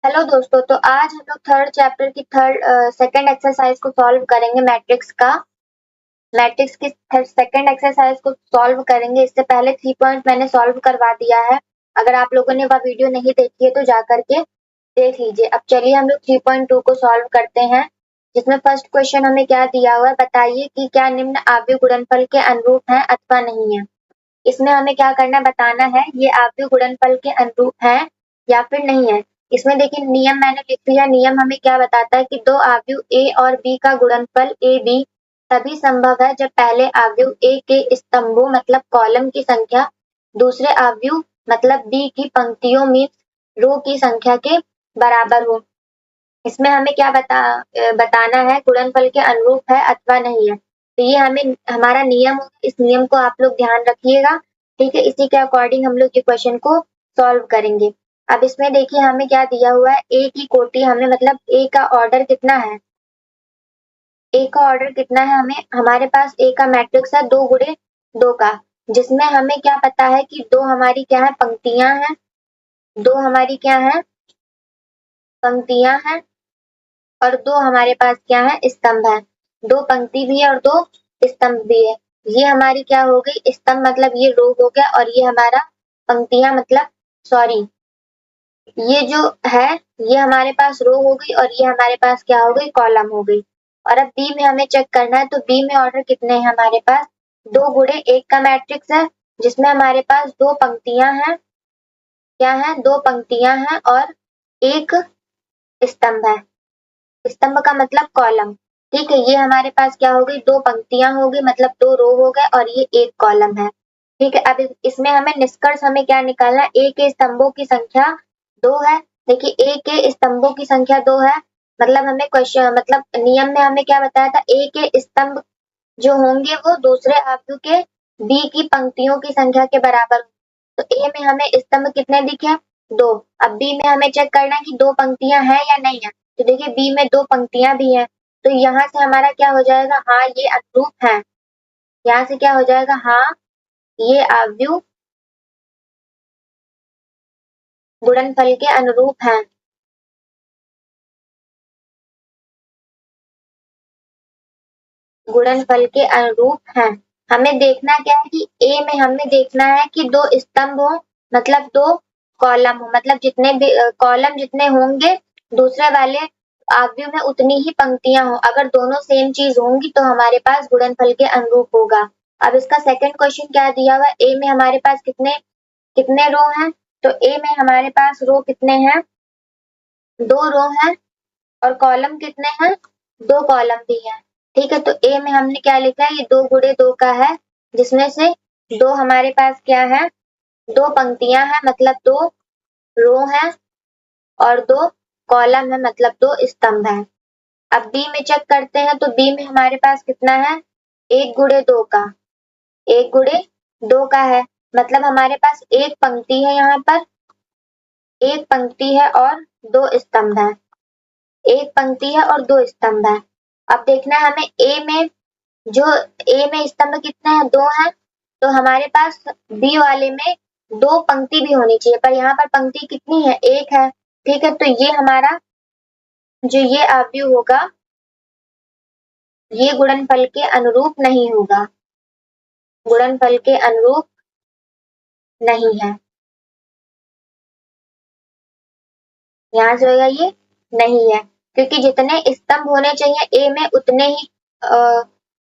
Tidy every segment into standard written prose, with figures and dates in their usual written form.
Hello दोस्तों, तो आज हम लोग थर्ड चैप्टर की सेकंड एक्सरसाइज को सॉल्व करेंगे। मैट्रिक्स की सेकंड एक्सरसाइज को सॉल्व करेंगे। इससे पहले 3 पॉइंट मैंने सॉल्व करवा दिया है। अगर आप लोगों ने वह वीडियो नहीं देखी है तो जा करके देख लीजिए। अब चलिए हम लोग 3.2 को सॉल्व करते हैं, जिसमें फर्स्ट क्वेश्चन हमें क्या दिया हुआ है, बताइए कि क्या निम्न आव्यूह गुणनफल के अनुरूप है अथवा नहीं है। इसमें हमें क्या करना है, बताना है ये आव्यूह गुणनफल के अनुरूप है या फिर नहीं है। इसमें देखिए नियम मैंने लिख दिया। नियम हमें क्या बताता है कि दो आव्यूह ए और बी का गुणनफल ए बी तभी संभव है जब पहले आव्यूह ए के स्तंभों मतलब कॉलम की संख्या दूसरे आव्यूह मतलब बी की पंक्तियों मीन्स रो की संख्या के बराबर हो। इसमें हमें क्या बताना है, गुणनफल के अनुरूप है अथवा नहीं है। तो ये हमें हमारा नियम होगा, इस नियम को आप लोग ध्यान रखिएगा। ठीक है, इसी के अकॉर्डिंग हम लोग ये क्वेश्चन को सॉल्व करेंगे। अब इसमें देखिए हमें क्या दिया हुआ है, ए की कोटि हमें मतलब ए का ऑर्डर कितना है, ए का ऑर्डर कितना है, हमें हमारे पास ए का मैट्रिक्स है 2 गुणे 2 का, जिसमें हमें क्या पता है कि दो हमारी क्या है, पंक्तियां हैं। दो हमारी क्या है, पंक्तियां हैं, और दो हमारे पास क्या है, स्तंभ है। दो पंक्ति भी है और दो स्तंभ भी है। ये हमारी क्या हो गई, स्तंभ मतलब ये रो हो गया, और ये हमारा पंक्तियां मतलब सॉरी ये जो है ये हमारे पास रो हो गई, और ये हमारे पास क्या हो गई, कॉलम हो गई। और अब बी में हमें चेक करना है, तो बी में ऑर्डर कितने हैं हमारे पास, 2 गुणे 1 का मैट्रिक्स है, जिसमें हमारे पास दो पंक्तियां हैं। क्या है, दो पंक्तियां हैं और एक स्तंभ है। स्तंभ का मतलब कॉलम। ठीक है, ये हमारे पास क्या हो गई, दो पंक्तियां हो गई मतलब 2 रो हो गए, और ये एक कॉलम है। ठीक है, अब इसमें हमें निष्कर्ष हमें क्या निकालना है, ए के स्तंभों की संख्या 2 है। देखिए ए के स्तंभों की संख्या 2 है, मतलब हमें क्वेश्चन मतलब नियम में हमें क्या बताया था, ए के स्तंभ जो होंगे वो दूसरे आव्यूह के बी की पंक्तियों की संख्या के बराबर। तो ए में हमें स्तंभ कितने दिखे, 2। अब बी में हमें चेक करना है कि दो पंक्तियां हैं या नहीं है। तो देखिए बी में दो पंक्तियां भी हैं, तो यहाँ से हमारा क्या हो जाएगा, हाँ ये अनुरूप है। यहाँ से क्या हो जाएगा, हाँ ये आव्यूह गुणनफल के अनुरूप है। गुणनफल के अनुरूप है। हमें देखना क्या है कि ए में हमें देखना है कि दो स्तंभ हो मतलब दो कॉलम हो, मतलब जितने भी कॉलम जितने होंगे दूसरे वाले आव्यूह में उतनी ही पंक्तियां हो। अगर दोनों सेम चीज होंगी तो हमारे पास गुणनफल के अनुरूप होगा। अब इसका सेकंड क्वेश्चन क्या दिया हुआ है, ए में हमारे पास कितने कितने रो हैं, तो ए में हमारे पास रो कितने हैं, 2 रो हैं, और कॉलम कितने हैं, 2 कॉलम भी हैं। ठीक है, तो ए में हमने क्या लिखा है, ये 2 गुणे 2 का है, जिसमें से दो हमारे पास क्या है, दो पंक्तियां हैं मतलब 2 रो हैं, और 2 कॉलम है मतलब 2 स्तंभ है। अब बी में चेक करते हैं, तो बी में हमारे पास कितना है, 1 गुणे 2 का, 1 गुणे 2 का है, मतलब हमारे पास एक पंक्ति है, यहाँ पर एक पंक्ति है और 2 स्तंभ है। एक पंक्ति है और 2 स्तंभ है। अब देखना है हमें ए में स्तंभ कितने हैं, 2 हैं, तो हमारे पास बी वाले में 2 पंक्ति भी होनी चाहिए, पर यहाँ पर पंक्ति कितनी है, 1 है। ठीक है, तो ये हमारा जो ये आव्यूह होगा ये गुणनफल के अनुरूप नहीं होगा, गुणनफल के अनुरूप नहीं है। यहाँ से होगा ये नहीं है, क्योंकि जितने स्तंभ होने चाहिए ए में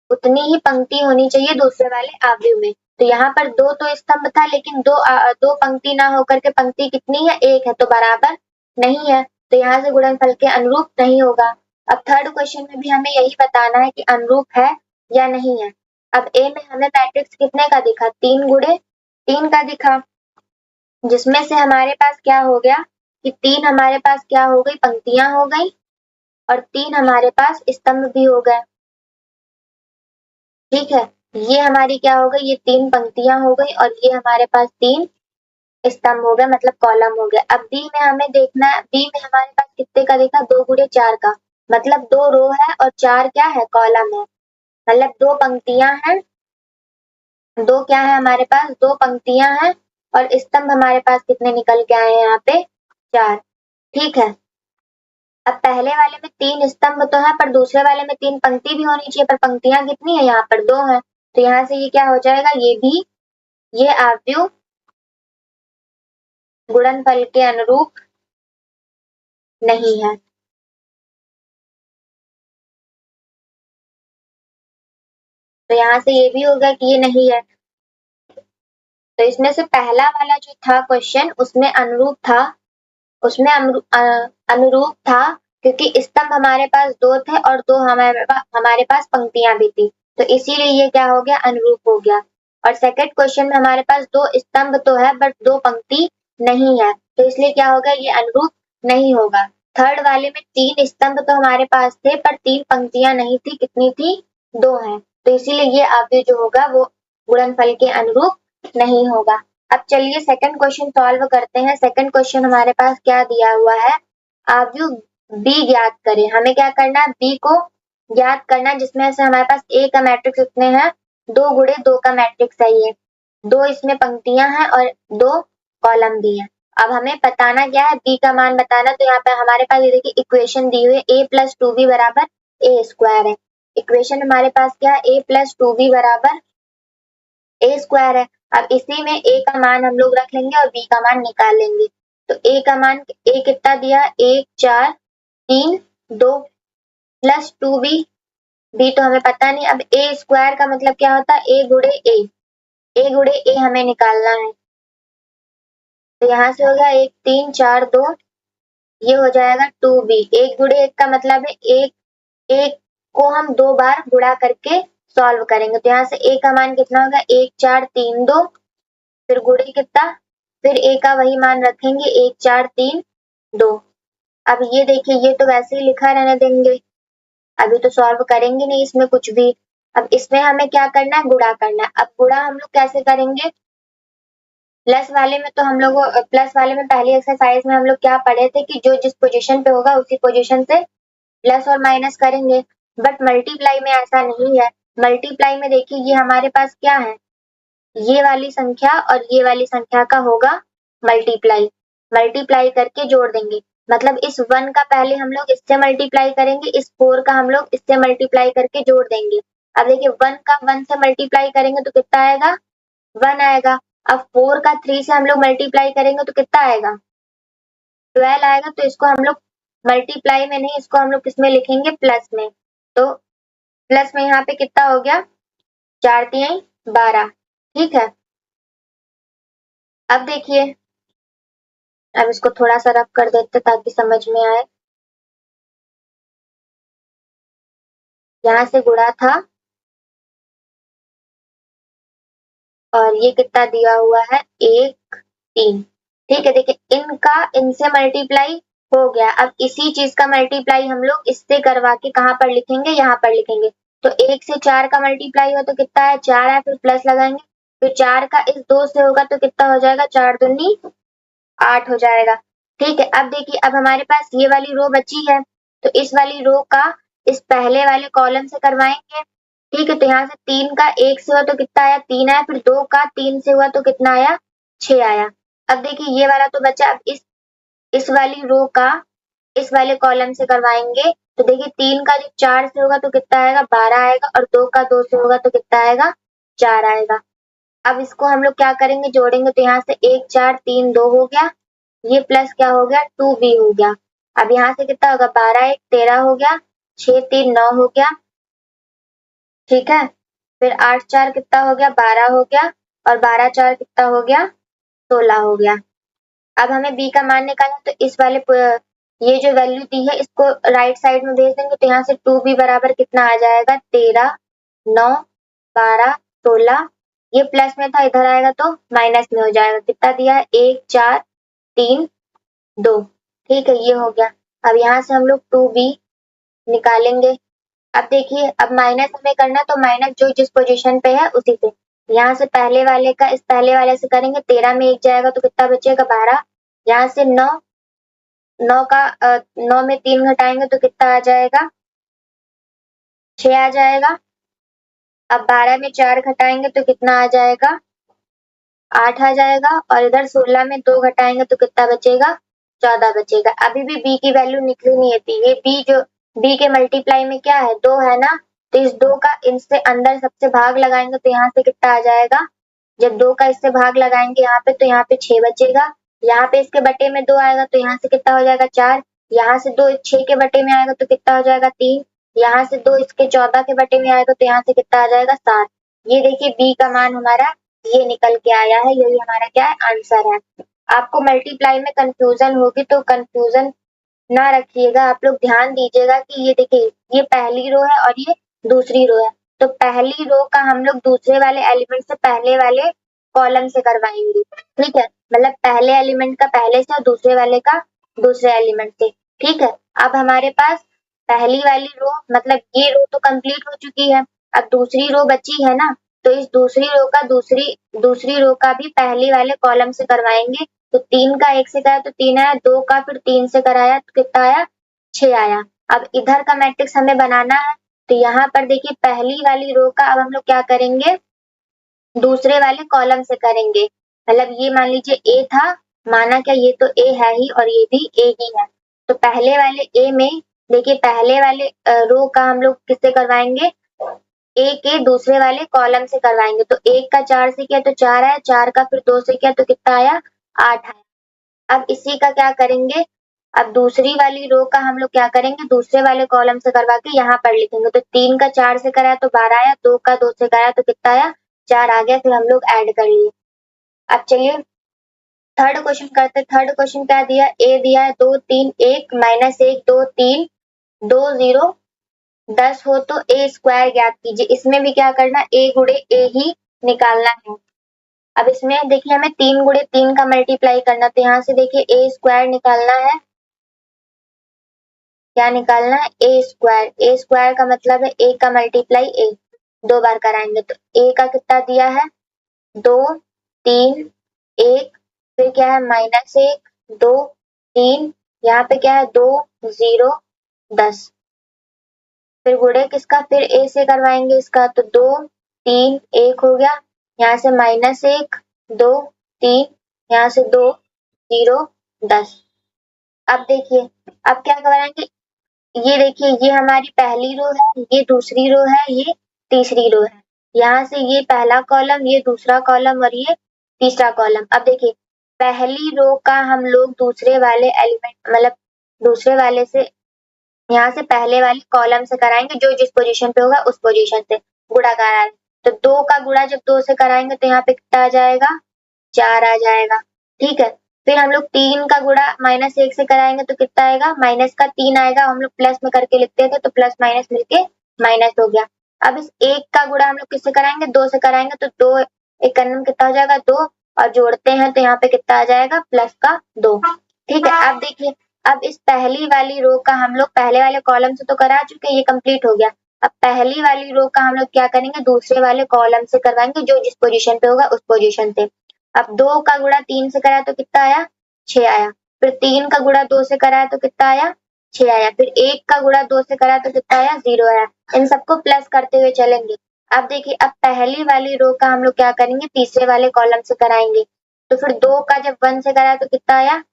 उतनी ही पंक्ति होनी चाहिए दूसरे वाले आव्यूह में। तो यहाँ पर 2 तो स्तंभ था, लेकिन दो पंक्ति ना होकर के पंक्ति कितनी है, 1 है, तो बराबर नहीं है। तो यहाँ से गुणनफल के अनुरूप नहीं होगा। अब थर्ड क्वेश्चन में भी हमें यही बताना है कि अनुरूप है या नहीं है। अब ए में हमें मैट्रिक्स कितने का दिखा, 3 गुणे 3 का दिखा, जिसमें से हमारे पास क्या हो गया कि 3 हमारे पास क्या हो गई, पंक्तियां हो गई, और 3 हमारे पास स्तंभ भी हो गए। ठीक है, ये हमारी क्या हो गई, ये 3 पंक्तियां हो गई, और ये हमारे पास 3 स्तंभ हो गए मतलब कॉलम हो गए। अब बी में हमें देखना है, बी में हमारे पास कितने का देखा, 2 गुणे 4 का, मतलब 2 रो है और 4 क्या है, कॉलम है, मतलब 2 पंक्तियां हैं, 2 क्या है हमारे पास, 2 पंक्तियां हैं, और स्तंभ हमारे पास कितने निकल के आए हैं यहाँ पे, 4। ठीक है। अब पहले वाले में 3 स्तंभ तो है, पर दूसरे वाले में 3 पंक्ति भी होनी चाहिए, पर पंक्तियां कितनी है, यहाँ पर 2 है। तो यहाँ से ये क्या हो जाएगा, ये आव्यूह गुणनफल के अनुरूप नहीं है। तो यहाँ से ये भी होगा कि ये नहीं है। तो इसमें से पहला वाला जो था क्वेश्चन, उसमें अनुरूप था, अनुरूप था, क्योंकि स्तंभ हमारे पास 2 थे और 2 हमारे पास पंक्तियां भी थी, तो इसीलिए ये क्या हो गया, अनुरूप हो गया। और सेकंड क्वेश्चन में हमारे पास 2 स्तंभ तो है बट 2 पंक्ति नहीं है, तो इसलिए क्या होगा, ये अनुरूप नहीं होगा। थर्ड वाले में 3 स्तंभ तो हमारे पास थे पर 3 पंक्तियां नहीं थी, कितनी थी, 2 है, तो इसीलिए ये आव्यूह जो होगा वो गुणनफल के अनुरूप नहीं होगा। अब चलिए सेकंड क्वेश्चन सॉल्व करते हैं। सेकंड क्वेश्चन हमारे पास क्या दिया हुआ है, आव्यूह बी ज्ञात करें। हमें क्या करना है, बी को ज्ञात करना, जिसमें से हमारे पास ए का मैट्रिक्स कितने हैं, 2 गुणे 2 का मैट्रिक्स है ये, 2 इसमें पंक्तियां हैं और 2 कॉलम भी है। अब हमें बताना क्या है, बी का मान बताना, तो यहाँ पे हमारे पास ये देखिए इक्वेशन दी हुई है, a प्लस 2b बराबर ए स्क्वायर है। इक्वेशन हमारे पास क्या है, a प्लस 2b बराबर ए स्क्वायर है। अब इसी में a का मान हम लोग रख लेंगे और b का मान निकाल लेंगे। तो a का मान, a कितना दिया, 1 4 3 2 प्लस 2b, b तो हमें पता नहीं। अब a स्क्वायर का मतलब क्या होता है, a गुणे a हमें निकालना है। तो यहाँ से हो गया 1 3 4 2, ये हो जाएगा 2b। 1 गुणे 1 का मतलब है एक को हम 2 बार गुणा करके सॉल्व करेंगे, तो यहाँ से a का मान कितना होगा, 1 4 3 2, फिर गुणे कितना, फिर a का वही मान रखेंगे, 1 4 3 2। अब ये देखिए, ये तो वैसे ही लिखा रहने देंगे, अभी तो सॉल्व करेंगे नहीं इसमें कुछ भी। अब इसमें हमें क्या करना है, गुणा करना है। अब गुणा हम लोग कैसे करेंगे, प्लस वाले में तो हम लोग, प्लस वाले में पहली एक्सरसाइज में हम लोग क्या पढ़े थे कि जो जिस पोजीशन पे होगा उसी पोजीशन से प्लस और माइनस करेंगे। बट मल्टीप्लाई में ऐसा नहीं है। मल्टीप्लाई में देखिए, ये हमारे पास क्या है, ये वाली संख्या और ये वाली संख्या का होगा मल्टीप्लाई, मल्टीप्लाई करके जोड़ देंगे। मतलब इस 1 का पहले हम लोग इससे मल्टीप्लाई करेंगे, इस 4 का हम लोग इससे मल्टीप्लाई करके जोड़ देंगे। अब देखिए 1 का 1 से मल्टीप्लाई करेंगे तो कितना आएगा, 1 आएगा। अब 4 का 3 से हम लोग मल्टीप्लाई करेंगे तो कितना आएगा, 12 आएगा। तो इसको हम लोग मल्टीप्लाई में नहीं, इसको हम लोग किसमें लिखेंगे, प्लस में। तो प्लस में यहाँ पे कितना हो गया, 4 तिहाई 12, ठीक है। अब देखिए, अब इसको थोड़ा सा रफ कर देते ताकि समझ में आए। यहाँ से गुणा था और ये कितना दिया हुआ है, 1 3, ठीक है। देखिए इनका इनसे मल्टीप्लाई हो गया, अब इसी चीज का मल्टीप्लाई हम लोग इससे करवा के कहाँ पर लिखेंगे, यहाँ पर लिखेंगे। तो 1 से 4 का मल्टीप्लाई हो तो कितना है, 4 है, फिर प्लस लगाएंगे, फिर 4 का इस 2 से होगा तो कितना हो जाएगा, 4 दूनी 8 हो जाएगा, ठीक है। अब देखिए, अब हमारे पास ये वाली रो बची है, तो इस वाली रो का इस पहले वाले कॉलम से करवाएंगे, ठीक है। तो यहाँ से 3 का 1 से हुआ तो कितना आया, 3 आया, फिर 2 का 3 से हुआ तो कितना आया, 6 आया। अब देखिए ये वाला तो बचा, अब इस वाली रो का इस वाले कॉलम से करवाएंगे, तो देखिए 3 का जब 4 से होगा तो कितना आएगा, 12 आएगा, और 2 का 2 से होगा तो कितना आएगा, 4 आएगा। अब इसको हम लोग क्या करेंगे, जोड़ेंगे, तो यहाँ से 1 4 3 2 हो गया, ये प्लस क्या हो गया, 2b हो गया। अब यहाँ से कितना होगा, 12 1 13 हो गया, 6 3 9 हो गया, ठीक है। फिर 8 4 कितना हो गया, 12 हो गया, और 12 4 कितना हो गया, 16 हो गया। अब हमें b का मान निकालना, तो इस वाले ये जो वैल्यू दी है इसको राइट साइड में भेज देंगे, तो यहाँ से 2b बराबर कितना आ जाएगा, 13 9 12 16, ये प्लस में था, इधर आएगा तो माइनस में हो जाएगा। कितना दिया है, 1 4 3 2, ठीक है, ये हो गया। अब यहाँ से हम लोग 2b निकालेंगे। अब देखिए, अब माइनस हमें करना, तो माइनस जो जिस पोजीशन पे है उसी से, यहाँ से पहले वाले का इस पहले वाले से करेंगे, 13 में 1 जाएगा तो कितना बचेगा, 12। यहाँ से 9 9 में 3 घटाएंगे तो कितना आ जाएगा, 6 आ जाएगा। अब 12 में 4 घटाएंगे तो कितना आ जाएगा, 8 आ जाएगा, और इधर 16 में 2 घटाएंगे तो कितना बचेगा, 14 बचेगा। अभी भी b की वैल्यू निकली नहीं थी। ये b जो b के मल्टीप्लाई में क्या है 2 है ना, तो इस 2 का इनसे अंदर सबसे भाग लगाएंगे तो यहाँ से कितना आ जाएगा। जब 2 का इससे भाग लगाएंगे यहाँ पे तो यहाँ पे 6 बचेगा। यहाँ पे इसके बटे में 2 आएगा तो यहाँ से कितना हो जाएगा 4। यहाँ से 2 6 के बटे में आएगा तो कितना हो जाएगा 3। यहाँ से 2 इसके 14 के बटे में आएगा तो यहाँ से कितना आ जाएगा 7। ये देखिए b का मान हमारा ये निकल के आया है। यही हमारा क्या है आंसर है। आपको मल्टीप्लाई में कंफ्यूजन होगी तो कंफ्यूजन ना रखिएगा। आप लोग ध्यान दीजिएगा कि ये देखिए ये पहली रो है और ये दूसरी रो है। तो पहली रो का हम लोग दूसरे वाले एलिमेंट से पहले वाले कॉलम से करवाएंगे। ठीक है, मतलब पहले एलिमेंट का पहले से और दूसरे वाले का दूसरे एलिमेंट से। ठीक है, अब हमारे पास पहली वाली रो मतलब ये रो तो कंप्लीट हो चुकी है। अब दूसरी रो बची है ना, तो इस दूसरी रो का दूसरी रो का भी पहले वाले कॉलम से करवाएंगे। तो 3 का 1 से कराया तो 3 आया, 2 का फिर 3 से कराया तो कितना आया 6 आया। अब इधर का मैट्रिक्स हमें बनाना है तो यहाँ पर देखिए पहली वाली रो का अब हम लोग क्या करेंगे दूसरे वाले कॉलम से करेंगे। मतलब ये मान लीजिए ए था, माना क्या ये तो ए है ही और ये भी ए ही है। तो पहले वाले ए में देखिए पहले वाले रो का हम लोग किससे करवाएंगे ए के दूसरे वाले कॉलम से करवाएंगे। तो 1 का 4 से किया तो 4 आया, 4 का फिर 2 से किया तो कितना आया 8 आया। अब इसी का क्या करेंगे, अब दूसरी वाली रो का हम लोग क्या करेंगे दूसरे वाले कॉलम से करवा के यहाँ पर लिखेंगे। तो 3 का 4 से कराया तो 12 आया, 2 का 2 से कराया तो कितना आया 4 आ गया। फिर हम लोग ऐड कर लिए। अब चलिए थर्ड क्वेश्चन करते। थर्ड क्वेश्चन क्या दिया, ए दिया है 2 3 1 -1 2 3 2 0 10 हो तो ए स्क्वायर ज्ञात कीजिए। इसमें भी क्या करना ए गुणे ए ही निकालना है। अब इसमें देखिए हमें 3 गुणे 3 का मल्टीप्लाई करना, तो यहाँ से देखिए ए स्क्वायर निकालना है। क्या निकालना है ए स्क्वायर। ए स्क्वायर का मतलब है ए का मल्टीप्लाई ए, 2 बार कराएंगे तो ए का कितना दिया है 2 3 1 फिर क्या है -1 2 3 यहाँ पे क्या है 2 0 10 फिर गुणे किसका फिर ए से करवाएंगे इसका तो 2 3 1 हो गया। यहाँ से -1 2 3 यहाँ से 2 0 10। अब देखिए अब क्या कराएंगे, ये देखिए ये हमारी पहली रो है, ये दूसरी रो है, ये तीसरी रो है। यहाँ से ये पहला कॉलम, ये दूसरा कॉलम और ये तीसरा कॉलम। अब देखिए पहली रो का हम लोग दूसरे वाले एलिमेंट मतलब दूसरे वाले से यहाँ से पहले वाले कॉलम से कराएंगे, जो जिस पोजीशन पे होगा उस पोजीशन से गुणा कराएंगे। तो 2 का गुणा जब 2 से कराएंगे तो यहाँ पे कितना आ जाएगा 4 आ जाएगा। ठीक है, फिर हम लोग 3 का गुणा -1 से कराएंगे तो कितना आएगा माइनस का 3 आएगा। हम लोग प्लस में करके लिखते थे तो प्लस माइनस मिलके माइनस हो गया। अब इस 1 का गुणा हम लोग किससे कराएंगे 2 से कराएंगे तो 2 एक में कितना हो जाएगा 2 और जोड़ते हैं तो यहाँ पे कितना आ जाएगा प्लस का 2। ठीक है, अब देखिए अब इस पहली वाली रो का हम लोग पहले वाले कॉलम से तो करा चुके, ये कंप्लीट हो गया। अब पहली वाली रो का हम लोग क्या करेंगे दूसरे वाले कॉलम से करवाएंगे, जो जिस पोजीशन पे होगा उस पोजीशन से। अब 2 का गुणा 3 से कराया तो कितना आया 6 आया। फिर 3 का गुणा 2 से कराया तो कितना आया 6 आया। फिर 1 का गुणा 2 से कराया तो कितना आया 0 आया। इन सबको प्लस करते हुए चलेंगे। अब देखिए अब पहली वाली रो का हम लोग क्या करेंगे तीसरे वाले कॉलम से कराएंगे। तो फिर 2 का जब 1 से कराया तो कितना आया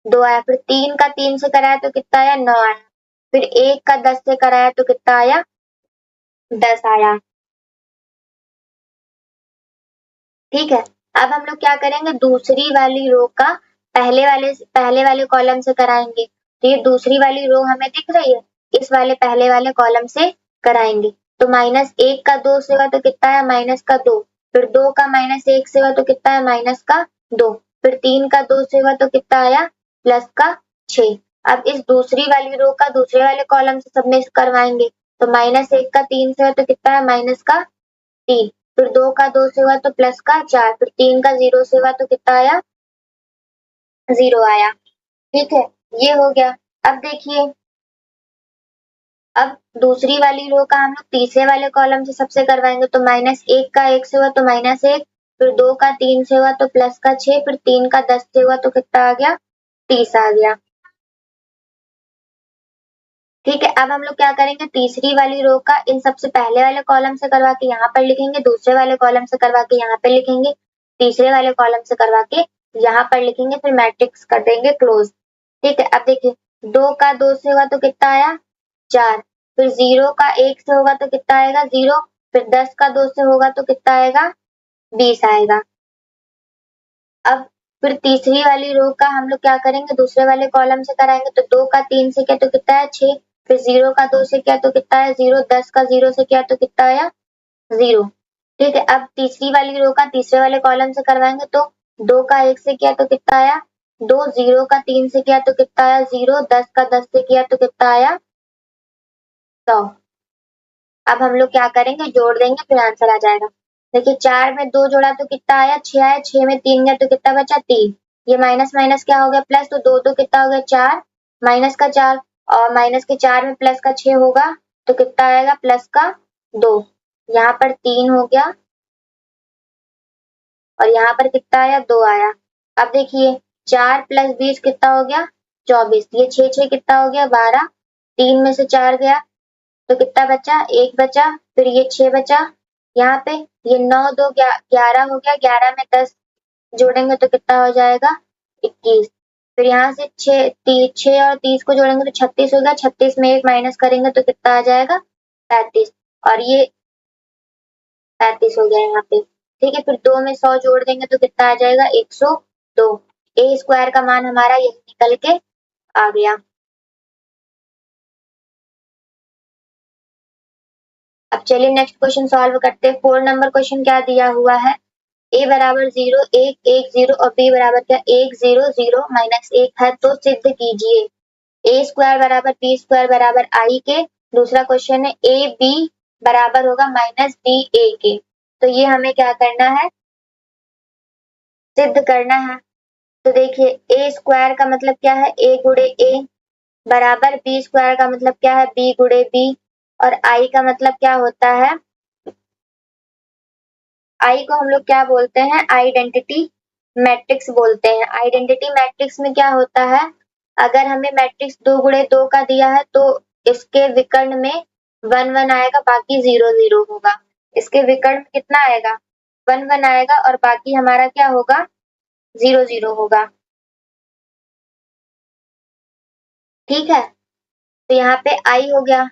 2 आया। फिर 3 का 3 से कराया तो कितना आया 9 आया। फिर 1 का 10 से कराया तो कितना आया 10 आया। ठीक है, अब हम लोग क्या करेंगे दूसरी वाली रो का पहले वाले कॉलम से कराएंगे। तो ये दूसरी वाली रो हमें दिख रही है, इस वाले पहले वाले कॉलम से कराएंगे। तो -1 का 2 से हुआ तो कितना आया माइनस का 2। फिर 2 का -1 से हुआ तो कितना है माइनस का 2। फिर 3 का 2 से हुआ तो कितना आया प्लस का 6। अब इस दूसरी वाली रो का दूसरे वाले कॉलम से सब में करवाएंगे। तो -1 का 3 से हुआ तो कितना है माइनस का 3। फिर 2 का 2 से हुआ तो प्लस का 4। फिर 3 का 0 से हुआ तो कितना आया 0 आया। ठीक है, ये हो गया। अब देखिए अब दूसरी वाली रो का हम लोग तीसरे वाले कॉलम से सबसे करवाएंगे। तो -1 का 1 से हुआ तो -1, फिर 2 का 3 से हुआ तो प्लस का 6, फिर 3 का 10 से हुआ तो कितना आ गया 30 आ गया। ठीक है, अब हम लोग क्या करेंगे तीसरी वाली रो का इन सबसे पहले वाले कॉलम से करवा के यहाँ पर लिखेंगे, दूसरे वाले कॉलम से करवा के यहाँ पे लिखेंगे, तीसरे वाले कॉलम से करवा के यहाँ पर लिखेंगे, फिर मैट्रिक्स कर देंगे क्लोज। ठीक है, अब देखिए 2 का 2 से होगा तो कितना आया 4, फिर 0 का 1 से होगा तो कितना आएगा 0, फिर 10 का 2 से होगा तो कितना आएगा 20 आएगा। अब फिर तीसरी वाली रो का हम लोग क्या करेंगे, दूसरे वाले कॉलम से कराएंगे, तो 2 का 3 से किया तो कितना है 6, फिर 0 का 2 से किया तो कितना है 0, 10 का 0 से किया तो कितना आया 0। ठीक है, अब तीसरी वाली रो का तीसरे वाले कॉलम से करवाएंगे, तो 2 का 1 से किया तो कितना आया 2, 0 का 3 से किया तो कितना आया 0, 10 का 10 से किया तो कितना आया 100। अब हम लोग क्या करेंगे, जोड़ देंगे, फिर आंसर आ जाएगा। देखिए 4 में 2 जोड़ा तो कितना आया 6 आया, 6 में 3 गया तो कितना बचा 3, ये माइनस माइनस क्या हो गया प्लस, तो 2 तो कितना हो गया 4, माइनस का 4, और माइनस के 4 में प्लस का 6 होगा तो कितना आएगा प्लस का 2, यहाँ पर 3 हो गया और यहाँ पर कितना आया 2 आया। अब देखिए 4 प्लस 20 कितना हो गया 24, ये 6 6 कितना हो गया 12, 3 में से 4 गया तो कितना बचा 1 बचा, फिर ये 6 बचा, यहाँ पे ये 9 2 11 हो गया, 11 में 10 जोड़ेंगे तो कितना हो जाएगा 21, फिर यहाँ से 6 और 30 को जोड़ेंगे तो 36 हो गया, 36 में 1 माइनस करेंगे तो कितना आ जाएगा 35, और ये 35 हो गया यहाँ पे। ठीक है, फिर 2 में 100 जोड़ देंगे तो कितना आ जाएगा 102, ए स्क्वायर का मान हमारा यही निकल के आ गया। अब चलिए नेक्स्ट क्वेश्चन सॉल्व करते हैं। 4 नंबर क्वेश्चन क्या दिया हुआ है, a बराबर 0 1 1 0 और b बराबर क्या 1 0 0 माइनस 1 है, तो सिद्ध कीजिए a स्क्वायर बराबर b स्क्वायर बराबर i के। दूसरा क्वेश्चन है a b बराबर होगा माइनस b a के, तो ये हमें क्या करना है, सिद्ध करना है। तो देखिए a स्क्वायर का मतलब क्या है a गुणे a बराबर b स्क्वायर का मतलब क्या है b गुणे b, और i का मतलब क्या होता है, आई को हम लोग क्या बोलते हैं, आइडेंटिटी मैट्रिक्स बोलते हैं। आइडेंटिटी मैट्रिक्स में क्या होता है, अगर हमें मैट्रिक्स 2 गुणे 2 का दिया है तो इसके विकर्ण में 1 1 आएगा, बाकी 0 0 होगा। इसके विकर्ण में कितना आएगा 1 1 आएगा और बाकी हमारा क्या होगा 0 0 होगा। ठीक है, तो यहाँ पे आई हो गया।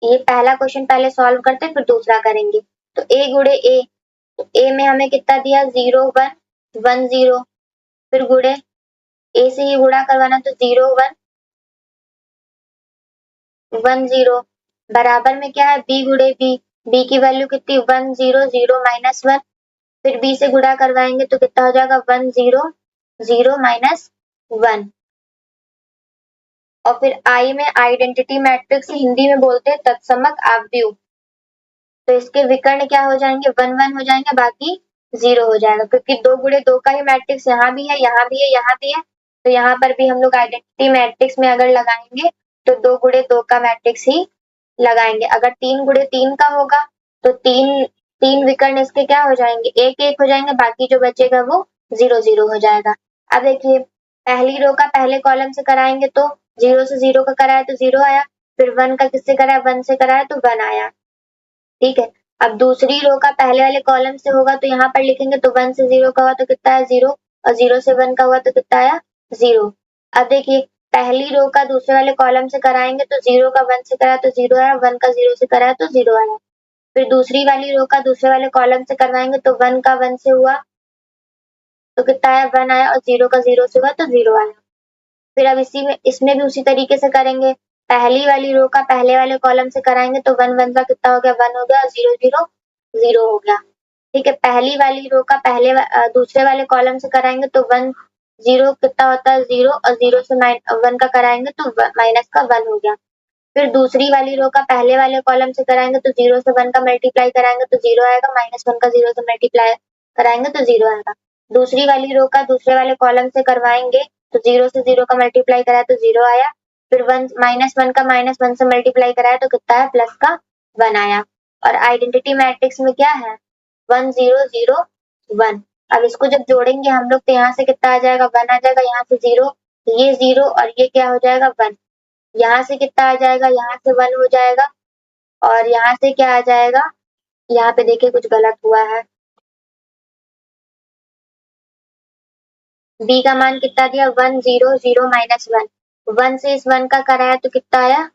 ये पहला क्वेश्चन पहले सॉल्व करते हैं फिर दूसरा करेंगे। तो a गुणे a, तो a में हमें कितना दिया 0 1 1 0, फिर गुणे a से ही गुणा करवाना तो 0 1 1 0 बराबर में क्या है b गुणे b, b की वैल्यू कितनी 1 0 0 माइनस 1, फिर b से गुणा करवाएंगे तो कितना हो जाएगा 1 0 0 माइनस 1, और फिर I में आइडेंटिटी मैट्रिक्स हिंदी में बोलते हैं तत्समक आव्यूह, तो इसके विकर्ण क्या हो जाएंगे 1 1 हो जाएंगे, बाकी 0 हो जाएगा, क्योंकि 2 गुणे 2 का ही मैट्रिक्स यहाँ भी है यहाँ भी है यहाँ भी है, तो यहाँ पर भी हम लोग आइडेंटिटी मैट्रिक्स में अगर लगाएंगे तो 2 गुणे 2 का मैट्रिक्स ही लगाएंगे। अगर 3 गुणे 3 का होगा तो तीन विकर्ण इसके क्या हो जाएंगे एक एक हो जाएंगे, बाकी जो बचेगा वो 0 0 हो जाएगा। अब देखिए पहली रो का पहले कॉलम से कराएंगे तो 0 से 0 का कराया तो 0 आया, फिर 1 का किससे कराया 1 से कराया तो 1 आया। ठीक है, अब दूसरी रो का पहले वाले कॉलम से होगा तो यहाँ पर लिखेंगे, तो 1 से 0 का हुआ तो कितना है 0, और 0 से 1 का हुआ तो कितना आया 0। अब देखिए पहली रो का दूसरे वाले कॉलम से कराएंगे तो 0 का 1 से कराया तो 0 आया, 1 का 0 से कराया तो 0 आया। फिर दूसरी वाली रो का दूसरे वाले कॉलम से करवाएंगे तो 1 का 1 से हुआ तो कितना आया 1 आया, और 0 का 0 से हुआ तो 0 आया। फिर अब इसी में इसमें भी उसी तरीके से करेंगे, पहली वाली रो का पहले वाले कॉलम से कराएंगे तो 1 1 का कितना हो गया 1 हो गया, और 0 0 0 हो गया। ठीक है, पहली वाली रो का दूसरे वाले कॉलम से कराएंगे तो 1 0 कितना होता है 0, और 0 से 1 का कराएंगे तो माइनस का 1 हो गया। फिर दूसरी वाली रो का पहले वाले कॉलम से कराएंगे तो 0 से 1 का मल्टीप्लाई कराएंगे तो 0 आएगा, माइनस 1 का 0 से मल्टीप्लाई कराएंगे तो 0 आएगा। दूसरी वाली रो का दूसरे वाले कॉलम से करवाएंगे तो 0 से 0 का मल्टीप्लाई कराया तो 0 आया, फिर 1 माइनस 1 का माइनस 1 से मल्टीप्लाई कराया तो कितना है प्लस का 1 आया। और आइडेंटिटी मैट्रिक्स में क्या है 1 0 0 1। अब इसको जब जोड़ेंगे हम लोग तो यहाँ से कितना आ जाएगा 1 आ जाएगा, यहाँ से 0, ये 0 और ये क्या हो जाएगा 1, यहाँ से कितना आ जाएगा यहाँ से 1 हो जाएगा, और यहाँ से क्या आ जाएगा, यहाँ पे देखिए कुछ गलत हुआ है, बी का मान कितना दिया 1 0 0 माइनस 1, 1 से इस 1 का कराया तो कितना आया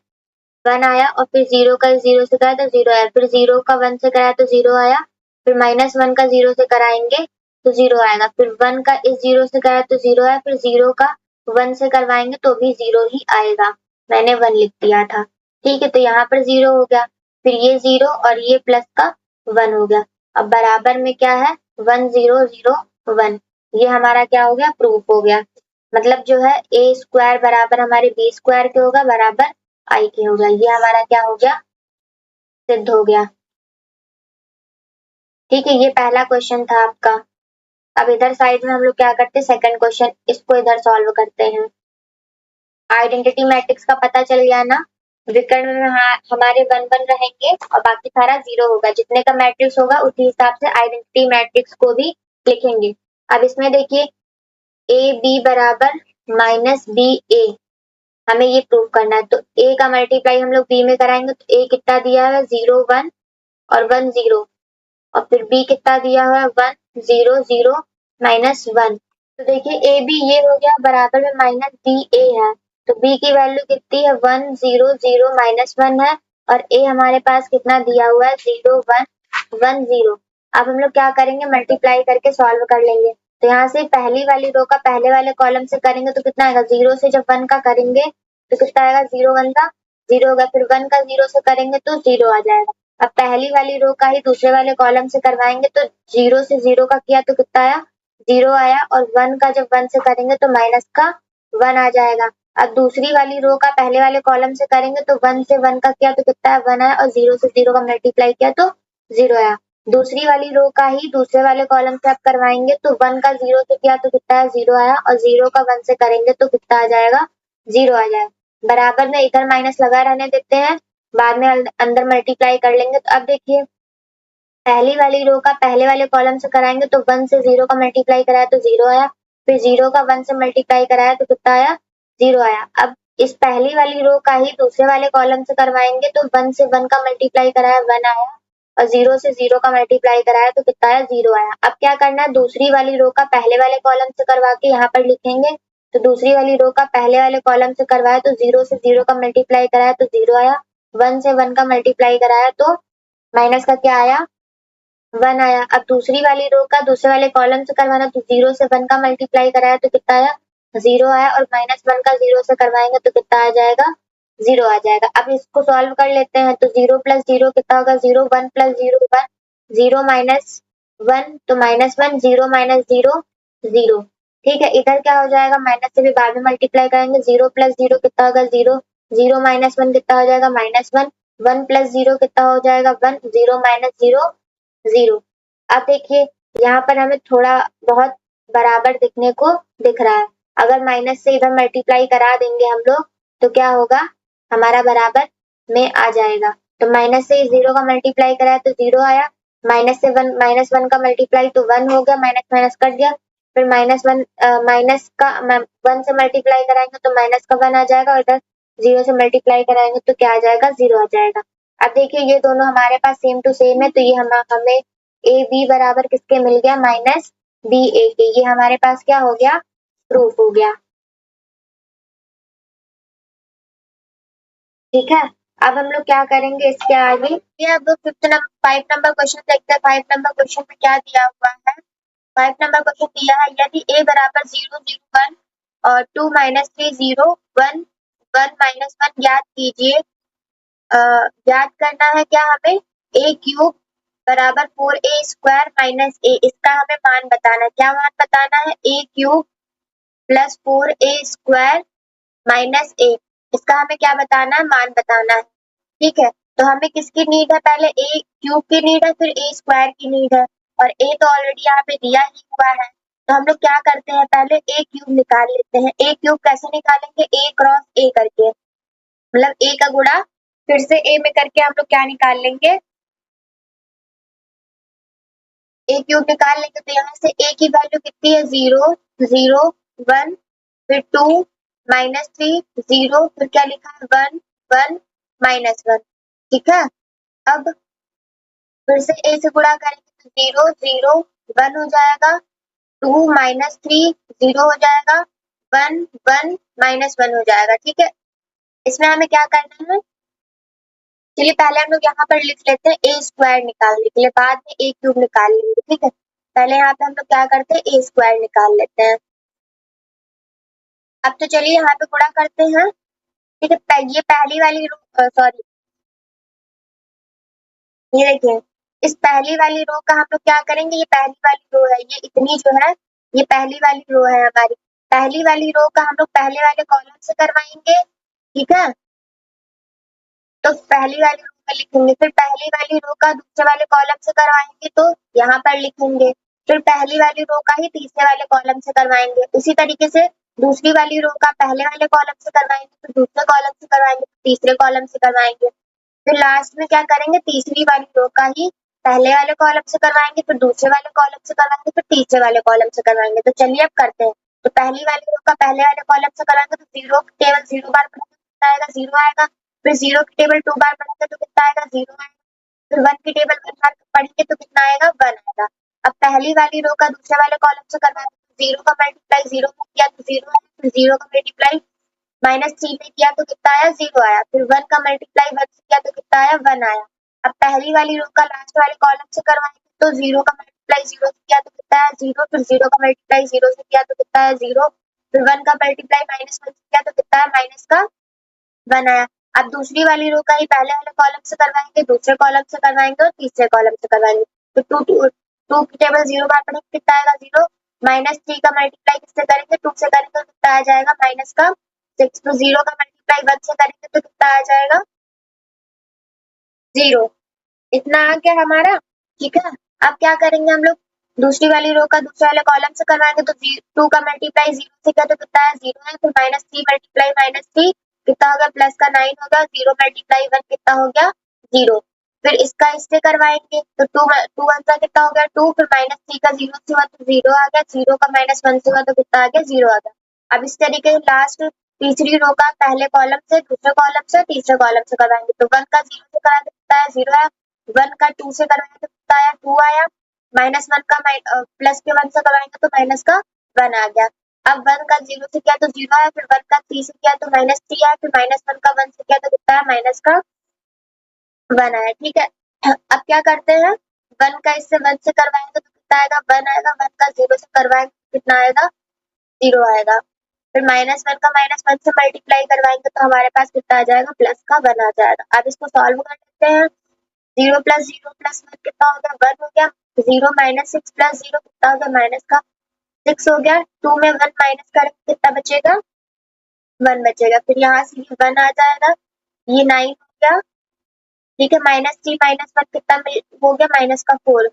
1 आया, और फिर 0 का 0 से कराया तो 0 आया, फिर 0 का 1 से कराया तो 0 आया, फिर माइनस 1 का 0 से कराएंगे तो 0 आएगा, फिर 1 का इस 0 से कराया तो 0 आया, फिर 0 का 1 से करवाएंगे तो भी 0 ही आएगा। मैंने 1 लिख दिया था। ठीक है, तो यहाँ पर 0 हो गया, फिर ये 0 और ये प्लस का 1 हो गया। अब बराबर में क्या है 1 0 0 1, ये हमारा क्या हो गया प्रूफ हो गया। मतलब जो है a स्क्वायर बराबर हमारे b स्क्वायर के होगा बराबर आई के होगा। ये हमारा क्या हो गया सिद्ध हो गया। ठीक है, ये पहला क्वेश्चन था आपका। अब इधर साइड में हम लोग क्या करते हैं सेकंड क्वेश्चन, इसको इधर सॉल्व करते हैं। आइडेंटिटी मैट्रिक्स का पता चल गया ना, विकर्ण में हमारे 1 1 रहेंगे और बाकी सारा 0 होगा। जितने का मैट्रिक्स होगा उसी हिसाब से आइडेंटिटी मैट्रिक्स को भी लिखेंगे। अब इसमें देखिए ए बी बराबर माइनस बी ए, हमें ये प्रूव करना है। तो a का मल्टीप्लाई हम लोग b में कराएंगे तो a कितना दिया है 0 1 और 1 0, और फिर b कितना दिया हुआ है 1 0 0 माइनस 1। तो देखिए a b ये हो गया बराबर में माइनस b a है, तो b की वैल्यू कितनी है 1 0 0 माइनस 1 है, और a हमारे पास कितना दिया हुआ है 0 1 1 0। अब हम लोग क्या करेंगे मल्टीप्लाई करके सॉल्व कर लेंगे। तो यहाँ से पहली वाली रो का पहले वाले कॉलम से करेंगे तो कितना आएगा 0 से जब 1 का करेंगे तो कितना आएगा 0 1 का 0 होगा, फिर 1 का 0 से करेंगे तो 0 आ जाएगा। अब पहली वाली रो का ही दूसरे वाले कॉलम से करवाएंगे तो 0 से 0 का किया तो कितना आया 0 आया, और 1 का जब 1 से करेंगे तो माइनस का 1 आ जाएगा। अब दूसरी वाली रो का पहले वाले कॉलम से करेंगे तो 1 से 1 का किया तो कितना है 1 आया, और 0 से 0 का मल्टीप्लाई किया तो 0 आया। दूसरी वाली रो का ही दूसरे वाले कॉलम से आप करवाएंगे तो 1 का 0 से किया तो कितना है 0 आया, और 0 का 1 से करेंगे तो कितना आ जाएगा 0 आ जाएगा। बराबर में इधर माइनस लगा रहने देते हैं, बाद में अंदर मल्टीप्लाई कर लेंगे। तो अब देखिए पहली वाली रो का पहले वाले कॉलम से कराएंगे तो 1 से 0 का मल्टीप्लाई कराया तो 0 आया, फिर 0 का 1 से मल्टीप्लाई कराया तो कितना आया 0 आया। अब इस पहली वाली रो का ही दूसरे वाले कॉलम से करवाएंगे तो 1 से 1 का मल्टीप्लाई कराया 1 आया, और 0 से 0 का मल्टीप्लाई कराया तो कितना आया 0 आया। अब क्या करना है दूसरी वाली रो का पहले वाले कॉलम से करवा के यहाँ पर लिखेंगे। तो दूसरी वाली रो का पहले वाले कॉलम से करवाया तो 0 से 0 का मल्टीप्लाई कराया तो 0 आया, 1 से 1 का मल्टीप्लाई कराया तो माइनस का क्या आया 1 आया। अब दूसरी वाली रो का दूसरे वाले कॉलम से करवाना तो 0 से 1 का मल्टीप्लाई कराया तो कितना आया 0 आया, और माइनस 1 का 0 से करवाएंगे तो कितना आ जाएगा 0 आ जाएगा। अब इसको सॉल्व कर लेते हैं तो 0 प्लस 0 कितना होगा 0 1 प्लस 0 1 0 माइनस 1 तो माइनस 1 0 माइनस 0 0। ठीक है, इधर क्या हो जाएगा माइनस से भी बाद में मल्टीप्लाई करेंगे 0 प्लस 0 कितना होगा 0 0 माइनस 1 कितना हो जाएगा माइनस 1 1 प्लस 0 कितना हो जाएगा 1 0 माइनस 0 0। अब देखिए यहाँ पर हमें थोड़ा बहुत बराबर दिखने को दिख रहा है। अगर माइनस से इधर मल्टीप्लाई करा देंगे हम लोग तो क्या होगा हमारा बराबर में आ जाएगा। तो माइनस से 0 का मल्टीप्लाई कराया तो 0 आया, माइनस से 1 माइनस 1 का मल्टीप्लाई तो 1 हो गया, माइनस माइनस कट गया, फिर माइनस 1 माइनस का 1 से मल्टीप्लाई कराएंगे तो माइनस का 1 आ जाएगा, और इधर 0 से मल्टीप्लाई कराएंगे तो क्या आ जाएगा 0 आ जाएगा। अब देखिए ये दोनों हमारे पास सेम टू सेम है, तो ये हमें ए बी बराबर किसके मिल गया माइनस बी ए के, ये हमारे पास क्या हो गया प्रूफ हो गया। ठीक है, अब हम लोग क्या करेंगे इसके आगे, ये अब 5 नंबर क्वेश्चन देखते हैं। 5 नंबर क्वेश्चन में क्या दिया हुआ है, 5 नंबर क्वेश्चन दिया है यदि a बराबर 0 0 1 और 2 माइनस 3 0 1 1 माइनस 1 ज्ञात कीजिए। ज्ञात करना है क्या हमें a क्यूब बराबर 4a स्क्वायर माइनस a, इसका हमें मान बताना है। क्या मान बताना है a cube plus 4a square minus a, इसका हमें क्या बताना है मान बताना है। ठीक है, तो हमें किसकी नीड है पहले a क्यूब की नीड है, फिर a स्क्वायर की नीड है, और a तो ऑलरेडी यहाँ पे दिया ही हुआ है। तो हम लोग क्या करते हैं पहले a क्यूब निकाल लेते हैं। a क्यूब कैसे निकालेंगे a क्रॉस a करके, मतलब a का गुणा फिर से a में करके हम लोग क्या निकाल लेंगे a क्यूब निकाल लेंगे। तो यहाँ से a की वैल्यू कितनी है 0 0 1 फिर 2 माइनस 3 0 फिर क्या लिखा है 1 1 माइनस 1। ठीक है, अब फिर से a से गुणा करेंगे तो 0 0 1 हो जाएगा, 2 माइनस 3 0 हो जाएगा, 1 1 माइनस 1 हो जाएगा। ठीक है, इसमें हमें क्या करना है, चलिए पहले हम लोग यहाँ पर लिख लेते हैं ए स्क्वायर निकालने के लिए, बाद में ए क्यूब निकाल लेंगे। ठीक है, पहले यहाँ पे हम लोग क्या करते हैं, ए स्क्वायर निकाल लेते हैं। अब तो चलिए यहाँ पे गुणा करते हैं। ठीक है, ये पहली वाली रो, सॉरी, ये देखिए, इस पहली वाली रो का हम लोग क्या करेंगे, ये पहली वाली रो है, ये इतनी जो है, ये पहली वाली रो है हमारी। पहली वाली रो का हम लोग पहले वाले कॉलम से करवाएंगे। ठीक है, तो पहली वाली रो में लिखेंगे, फिर पहली वाली रो का दूसरे वाले कॉलम से करवाएंगे तो यहाँ पर लिखेंगे, फिर पहली वाली रो का ही तीसरे वाले कॉलम से करवाएंगे। उसी तरीके से दूसरी वाली रो का पहले वाले कॉलम से करवाएंगे, फिर दूसरे कॉलम से करवाएंगे, तीसरे कॉलम से करवाएंगे, फिर लास्ट में क्या करेंगे, तीसरी वाली रो का ही पहले वाले कॉलम से करवाएंगे, फिर दूसरे वाले कॉलम से करवाएंगे, फिर तीसरे वाले कॉलम से करवाएंगे। तो चलिए अब करते हैं। तो पहली वाली रो का पहले वाले कॉलम से कराएंगे तो जीरो टेबल 0 बार पढ़ेंगे आएगा, 0 आएगा, फिर 0 की टेबल 2 बार पढ़ेंगे तो कितना आएगा, 0 आएगा, फिर 1 की टेबल 1 बार पढ़ेंगे तो कितना आएगा, 1 आएगा। अब पहली वाली रो का दूसरे वाले कॉलम से करवाएंगे तो 0 का मल्टीप्लाई 0 में किया तो 0 आया, फिर 0 का मल्टीप्लाई -3 में किया तो कितना आया, 0 आया, फिर 1 का मल्टीप्लाई 1 से किया तो कितना आया, 1 आया। अब पहली वाली रो का लास्ट वाले कॉलम से करवाएंगे तो 0 का मल्टीप्लाई 0 से किया तो कितना आया, 0, फिर 0 का मल्टीप्लाई 0 से किया तो कितना आया, 0, फिर 1 का मल्टीप्लाई -1 से किया तो कितना आया, माइनस का 1 आया। अब दूसरी वाली रो का ही पहले वाले कॉलम से करवाएंगे, दूसरे कॉलम से करवाएंगे और तीसरे कॉलम से करवाएंगे। तो 2 की टेबल 0 बार पढ़ेंगे कितना आएगा, 0, -3 का मल्टीप्लाई किससे करेंगे, 2 से करेंगे तो कितना आ जाएगा, माइनस का 6, तो 0 का मल्टीप्लाई 1 से करेंगे तो कितना आ जाएगा, 0। इतना आ गया हमारा। ठीक है, अब क्या करेंगे हम लोग, दूसरी वाली रो का दूसरे वाले कॉलम से करवाएंगे तो 2 का मल्टीप्लाई 0 से किया तो कितना है, 0 है, फिर -3 मल्टीप्लाई -3 कितना हो गया, प्लस का 9 हो गया, 0 मल्टीप्लाई 1 कितना हो गया, 0, फिर इसका इससे करवाएंगे तो 2 2 1 का कितना हो गया, 2, फिर -3 का 0 से हुआ तो 0 आ गया, 0 का -1 से हुआ तो कितना आ गया, 0 आ गया। अब इस तरीके से लास्ट तीसरी रो का पहले कॉलम से दूसरे कॉलम से तीसरे कॉलम से करवाएंगे तो 1 का 0 से करा कितना है, 0 है, 1 का 2 से करवाएंगे तो कितना आया, 2 आया, -1 का प्लस के 1 से करवाएंगे तो माइनस का 1 आ गया। अब 1 का 0 से किया तो 0 आया, फिर 1 का 3 से किया तो -3 आया, फिर -1 का 1 से किया तो कितना है, माइनस का 1 आया। ठीक है, अब क्या करते हैं, 1 का इससे 1 से करवाएंगे तो कितना आएगा, 1 आएगा, 1 का 0 से करवाएंगे तो कितना आएगा, 0 आएगा, फिर -1 का -1 से मल्टीप्लाई करवाएंगे तो हमारे पास कितना आ जाएगा, प्लस का 1 आ जाएगा। अब इसको सॉल्व कर लेते हैं। 0 प्लस 0 प्लस 1 कितना हो गया, 1 हो गया, 0 -6 प्लस 0 कितना हो गया, माइनस का 6 हो गया, 2 में 1 माइनस करेंगे कितना बचेगा, 1 बचेगा, फिर यहाँ से ये 1 आ जाएगा, ये 9 हो गया। ठीक है, -3 -1 कितना हो गया, माइनस का 4,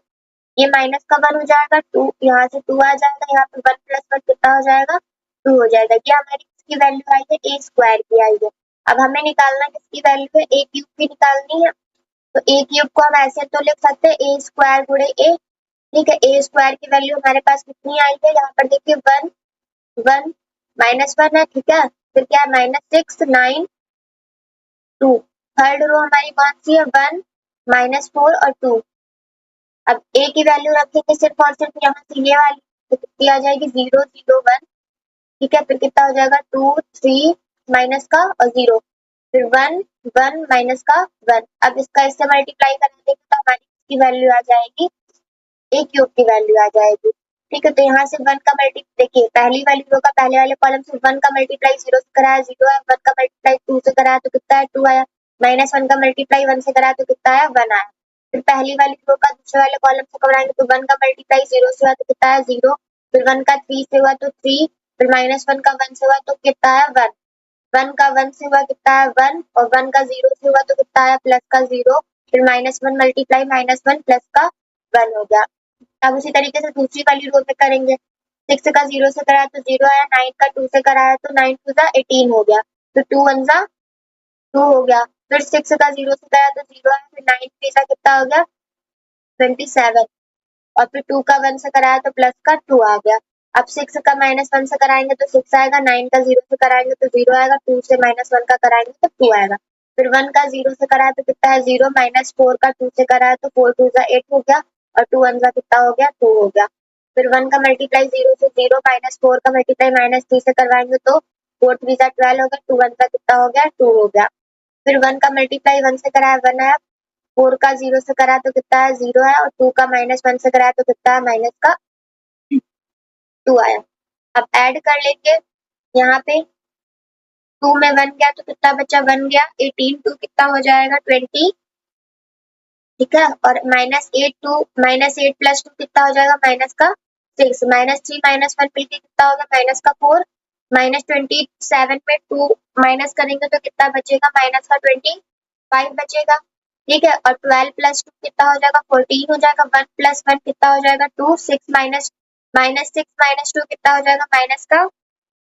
ये माइनस का 1 हो जाएगा, 2 यहाँ से 2 आ जाएगा, यहाँ पे 1 प्लस 1 कितना हो जाएगा, 2 हो जाएगा। ये हमारी किसकी वैल्यू आई है, ए स्क्वायर की आई है। अब हमें निकालना किसकी वैल्यू है, ए क्यूब की निकालनी है। तो ए क्यूब को हम ऐसे तो लिख सकते हैं, ए स्क्वायर गुणे ए। ठीक है, ए स्क्वायर की वैल्यू हमारे पास कितनी आई है, यहाँ पर देखिए 1 1 -1 है। ठीक है, फिर क्या है, -6 9 2, थर्ड रो हमारी कौन सी है, 1 -4 और 2। अब ए की वैल्यू रखेंगे सिर्फ और सिर्फ यहाँ से ये वाली, तो कितनी आ जाएगी, 0 0 1। ठीक है, फिर कितना हो जाएगा, 2 3 माइनस का और 0, फिर 1 1 माइनस का 1। अब इसका इससे मल्टीप्लाई कर देंगे तो हमारी इसकी वैल्यू आ जाएगी, ए क्यूब की वैल्यू आ जाएगी। ठीक है, तो यहाँ से 1 का मल्टी देखिए, पहली वाली रो का पहले वाले कॉलम से 1 का मल्टीप्लाई 0 से कराया, 0 है, 1 का मल्टीप्लाई 2 से कराया तो कितना है, 2 आया, -1 का मल्टीप्लाई 1 से कराया तो कितना आया, 1 आया। फिर पहली वाली रो का दूसरे वाले कॉलम से कराएंगे तो 1 का मल्टीप्लाई 0 से हुआ तो कितना है, 0, फिर 1 का 3 से हुआ तो 3, फिर -1 का 1 से हुआ तो कितना है, 1, 1 का 1 से हुआ कितना है, 1, और 1 का 0 से हुआ तो कितना आया, प्लस का 0, फिर -1 मल्टीप्लाई -1 प्लस का 1 हो गया। अब उसी तरीके से दूसरी वाली रो पे करेंगे, 6 का 0 से कराया तो 0 आया, 9 का 2 से कराया तो 9 2 जा 18 हो गया, फिर 2 1 जा 2 हो गया, फिर 6 का 0 से कराया तो 0 आया, फिर 9 3 जा कितना हो गया, 27, और फिर 2 का 1 से कराया तो प्लस का 2 आ गया। अब 6 का -1 से कराएंगे तो 6 आएगा, 9 का 0 से कराएंगे तो 0 आएगा, 2 से -1 का कराएंगे तो 2 आएगा, फिर 1 का 0 से कराया तो कितना है, 0, -4 का 2 से कराया तो 4 2 जा 8 हो गया, और 2 1 जा कितना हो गया, 2 हो गया। फिर 1 का मल्टीप्लाई 0 से 0, -4 का मल्टीप्लाई -3 से करवाएंगे तो 4 3 जा 12 हो गया, 2 1 का कितना हो गया 2 हो गया। फिर 1 का मल्टीप्लाई 1 से कराया 1 आया, 4 का 0 से करा तो कितना है 0 है, और 2 का -1 से कराया तो कितना है माइनस का 2 आया। अब ऐड कर लेंगे, यहाँ पे 2 में 1 गया तो कितना बचा 1 गया, 18 2 कितना हो जाएगा 20, ठीक है। और -8 प्लस 2 कितना हो जाएगा माइनस का 6, -3 -1 मिलके कितना होगा माइनस का 4, -27 में 2 माइनस करेंगे तो कितना बचेगा माइनस का 25 बचेगा, ठीक है। और 12 प्लस 2 कितना हो जाएगा 14 हो जाएगा, 1 प्लस 1 कितना हो जाएगा 2, 6 माइनस 2 कितना हो जाएगा माइनस का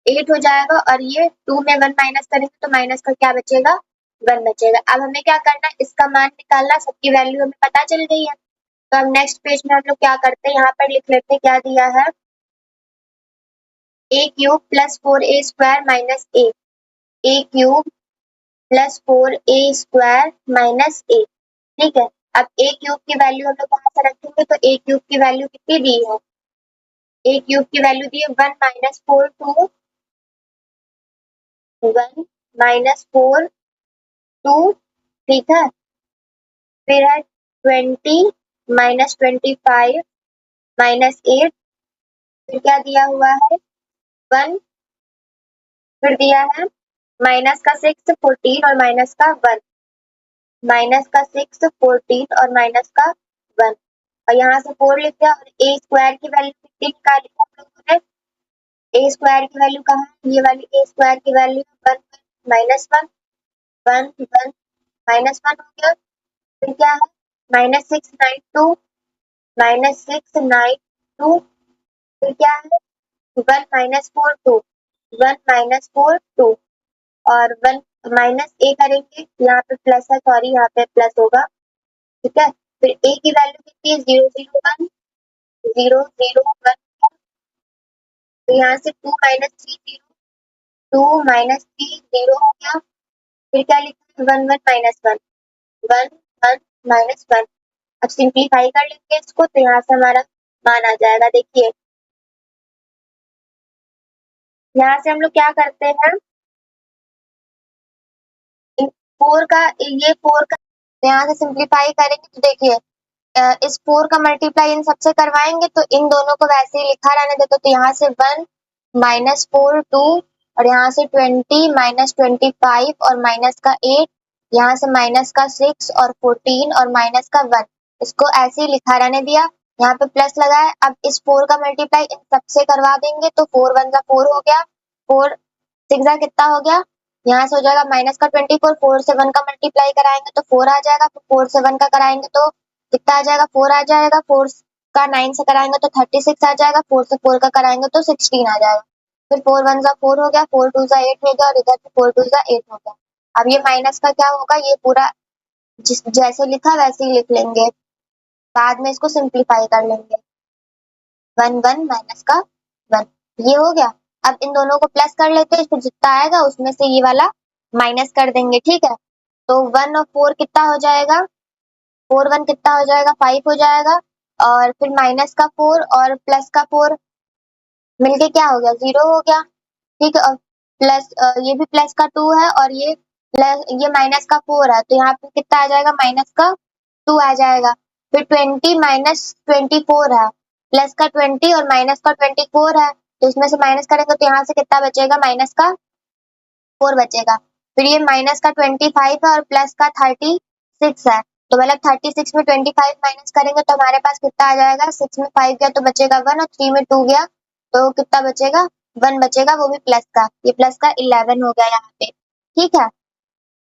8 हो जाएगा, और ये 2 में 1 माइनस करेंगे तो माइनस का क्या बचेगा 1 बचेगा। अब हमें क्या करना है, इसका मान निकालना, सबकी वैल्यू हमें पता चल गई है। तो अब नेक्स्ट पेज में हम लोग क्या करते हैं, यहाँ पर लिख लेते हैं क्या दिया है, a cube plus 4a square minus a cube plus 4a square minus a, ठीक है। अब a क्यूब की वैल्यू हम लोग कहाँ से रखेंगे, तो a क्यूब की वैल्यू कितनी दी है, a क्यूब की वैल्यू दी है 1 -4 2, 1 -4 2, ठीक है। फिर है 20 -25 -8, फिर क्या दिया हुआ है 1, फिर दिया है माइनस का 6 14 और माइनस का 1, माइनस का 6 14 और माइनस का 1, और यहाँ से 4 लिख दिया। और ए स्क्वायर की वैल्यू कितनी निकाली हम लोगों ने, ए स्क्वायर की वैल्यू कहाँ है, ये वाली ए स्क्वायर की वैल्यू 1 -1 1 1 -1 हो गया। फिर क्या है -6 9 2, फिर क्या है 1 -4 2, 1 -4 2, और 1 माइनस ए करेंगे, यहाँ पे प्लस है, सॉरी यहाँ पे प्लस होगा, ठीक है। फिर ए की वैल्यू कितनी है 0 0 1 0 0 1, तो यहाँ से 2 -3 0, 2 -3 0 हो गया। फिर क्या लिखा है 1 1 -1 1 1 -1। अब सिंप्लीफाई कर लेंगे इसको, तो यहाँ से हमारा मान आ जाएगा। देखिए यहाँ से हम लोग क्या करते हैं, 4 का, ये 4 का यहाँ से सिंप्लीफाई करेंगे तो देखिए इस 4 का मल्टीप्लाई इन सबसे करवाएंगे तो इन दोनों को वैसे ही लिखा रहने देते, तो यहाँ से 1 -4 2, और यहाँ से 20 -25 और माइनस का 8, यहाँ से माइनस का 6 और 14 और माइनस का 1, इसको ऐसे ही लिखा रहने दिया। यहाँ पे प्लस लगाए, अब इस 4 का मल्टीप्लाई इन सबसे करवा देंगे तो 4 1 जा 4 हो गया, 4 6 जा कितना हो गया, यहाँ से हो जाएगा माइनस का 24, 4 से 1 का मल्टीप्लाई कराएंगे तो 4 आ जाएगा, फिर 4 से 1 का कराएंगे तो कितना आ जाएगा 4 आ जाएगा, 4 का 9 से कराएंगे तो 36 आ जाएगा, 4 से 4 का कराएंगे तो 16 आ जाएगा। फिर 4 1 जा 4 हो गया, 4 2 जा 8 हो गया, और इधर 4 2 जा 8 हो गया। अब ये माइनस का क्या होगा, ये पूरा जैसे लिखा वैसे ही लिख लेंगे, बाद में इसको सिंप्लीफाई कर लेंगे, 1 1 माइनस का 1, ये हो गया। अब इन दोनों को प्लस कर लेते हैं, फिर जितना आएगा उसमें से ये वाला माइनस कर देंगे, ठीक है। तो 1 और 4 कितना हो जाएगा, 4 1 कितना हो जाएगा 5 हो जाएगा, और फिर माइनस का 4 और प्लस का 4 मिलके क्या हो गया 0 हो गया, ठीक है। और प्लस ये भी प्लस का 2 है, और ये प्लस ये माइनस का 4 है, तो यहाँ पे कितना आ जाएगा माइनस का 2 आ जाएगा। फिर 20 -24 है, प्लस का 20 और माइनस का 24 है, तो इसमें से माइनस करेंगे तो यहाँ से कितना बचेगा माइनस का 4 बचेगा। फिर ये माइनस का 25 है और प्लस का 36 है, तो मतलब 36 में 25 माइनस करेंगे तो हमारे पास कितना आ जाएगा, 6 में 5 गया तो बचेगा 1, और 3 में 2 गया तो कितना बचेगा 1 बचेगा, वो भी प्लस का, ये प्लस का 11 हो गया यहाँ पे, ठीक है।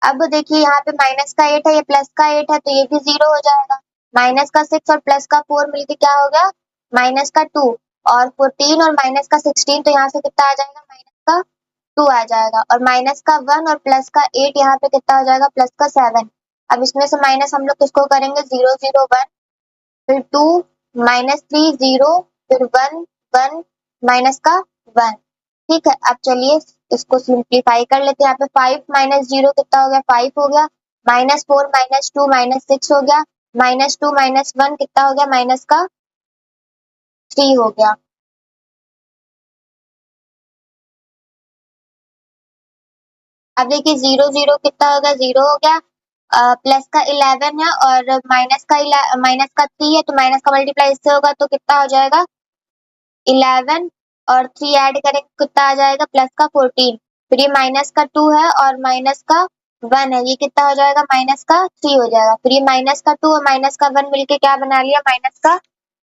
अब देखिए यहाँ पे माइनस का 8 है, ये प्लस का 8 है, तो ये भी 0 हो जाएगा। माइनस का 6 और प्लस का 4 मिलके क्या हो गया माइनस का 2, और 14 और माइनस का 16, तो यहाँ से कितना आ जाएगा माइनस का 2 आ जाएगा, और माइनस का 1 और प्लस का 8 यहाँ पे कितना हो जाएगा प्लस का 7। अब इसमें से माइनस हम लोग किसको करेंगे 0 0 1, फिर 2 -3 0, फिर 1 1 माइनस का 1, ठीक है। अब चलिए इसको सिंप्लीफाई कर लेते हैं, यहाँ पे 5 -0 कितना हो गया 5 हो गया, -4 -2 -6 हो गया, -2 -1 कितना हो गया माइनस का 3 हो गया। अब देखिए 0 0 कितना होगा, 0 हो गया। प्लस का 11 है और माइनस का 3 है, तो माइनस का मल्टीप्लाई इससे होगा तो कितना हो जाएगा 11, और 3 ऐड करेंगे कितना आ जाएगा प्लस का 14। फिर ये माइनस का 2 है और माइनस का 1 है, ये कितना हो जाएगा माइनस का 3 हो जाएगा। फिर ये माइनस का 2 और माइनस का 1 मिलके क्या बना लिया, माइनस का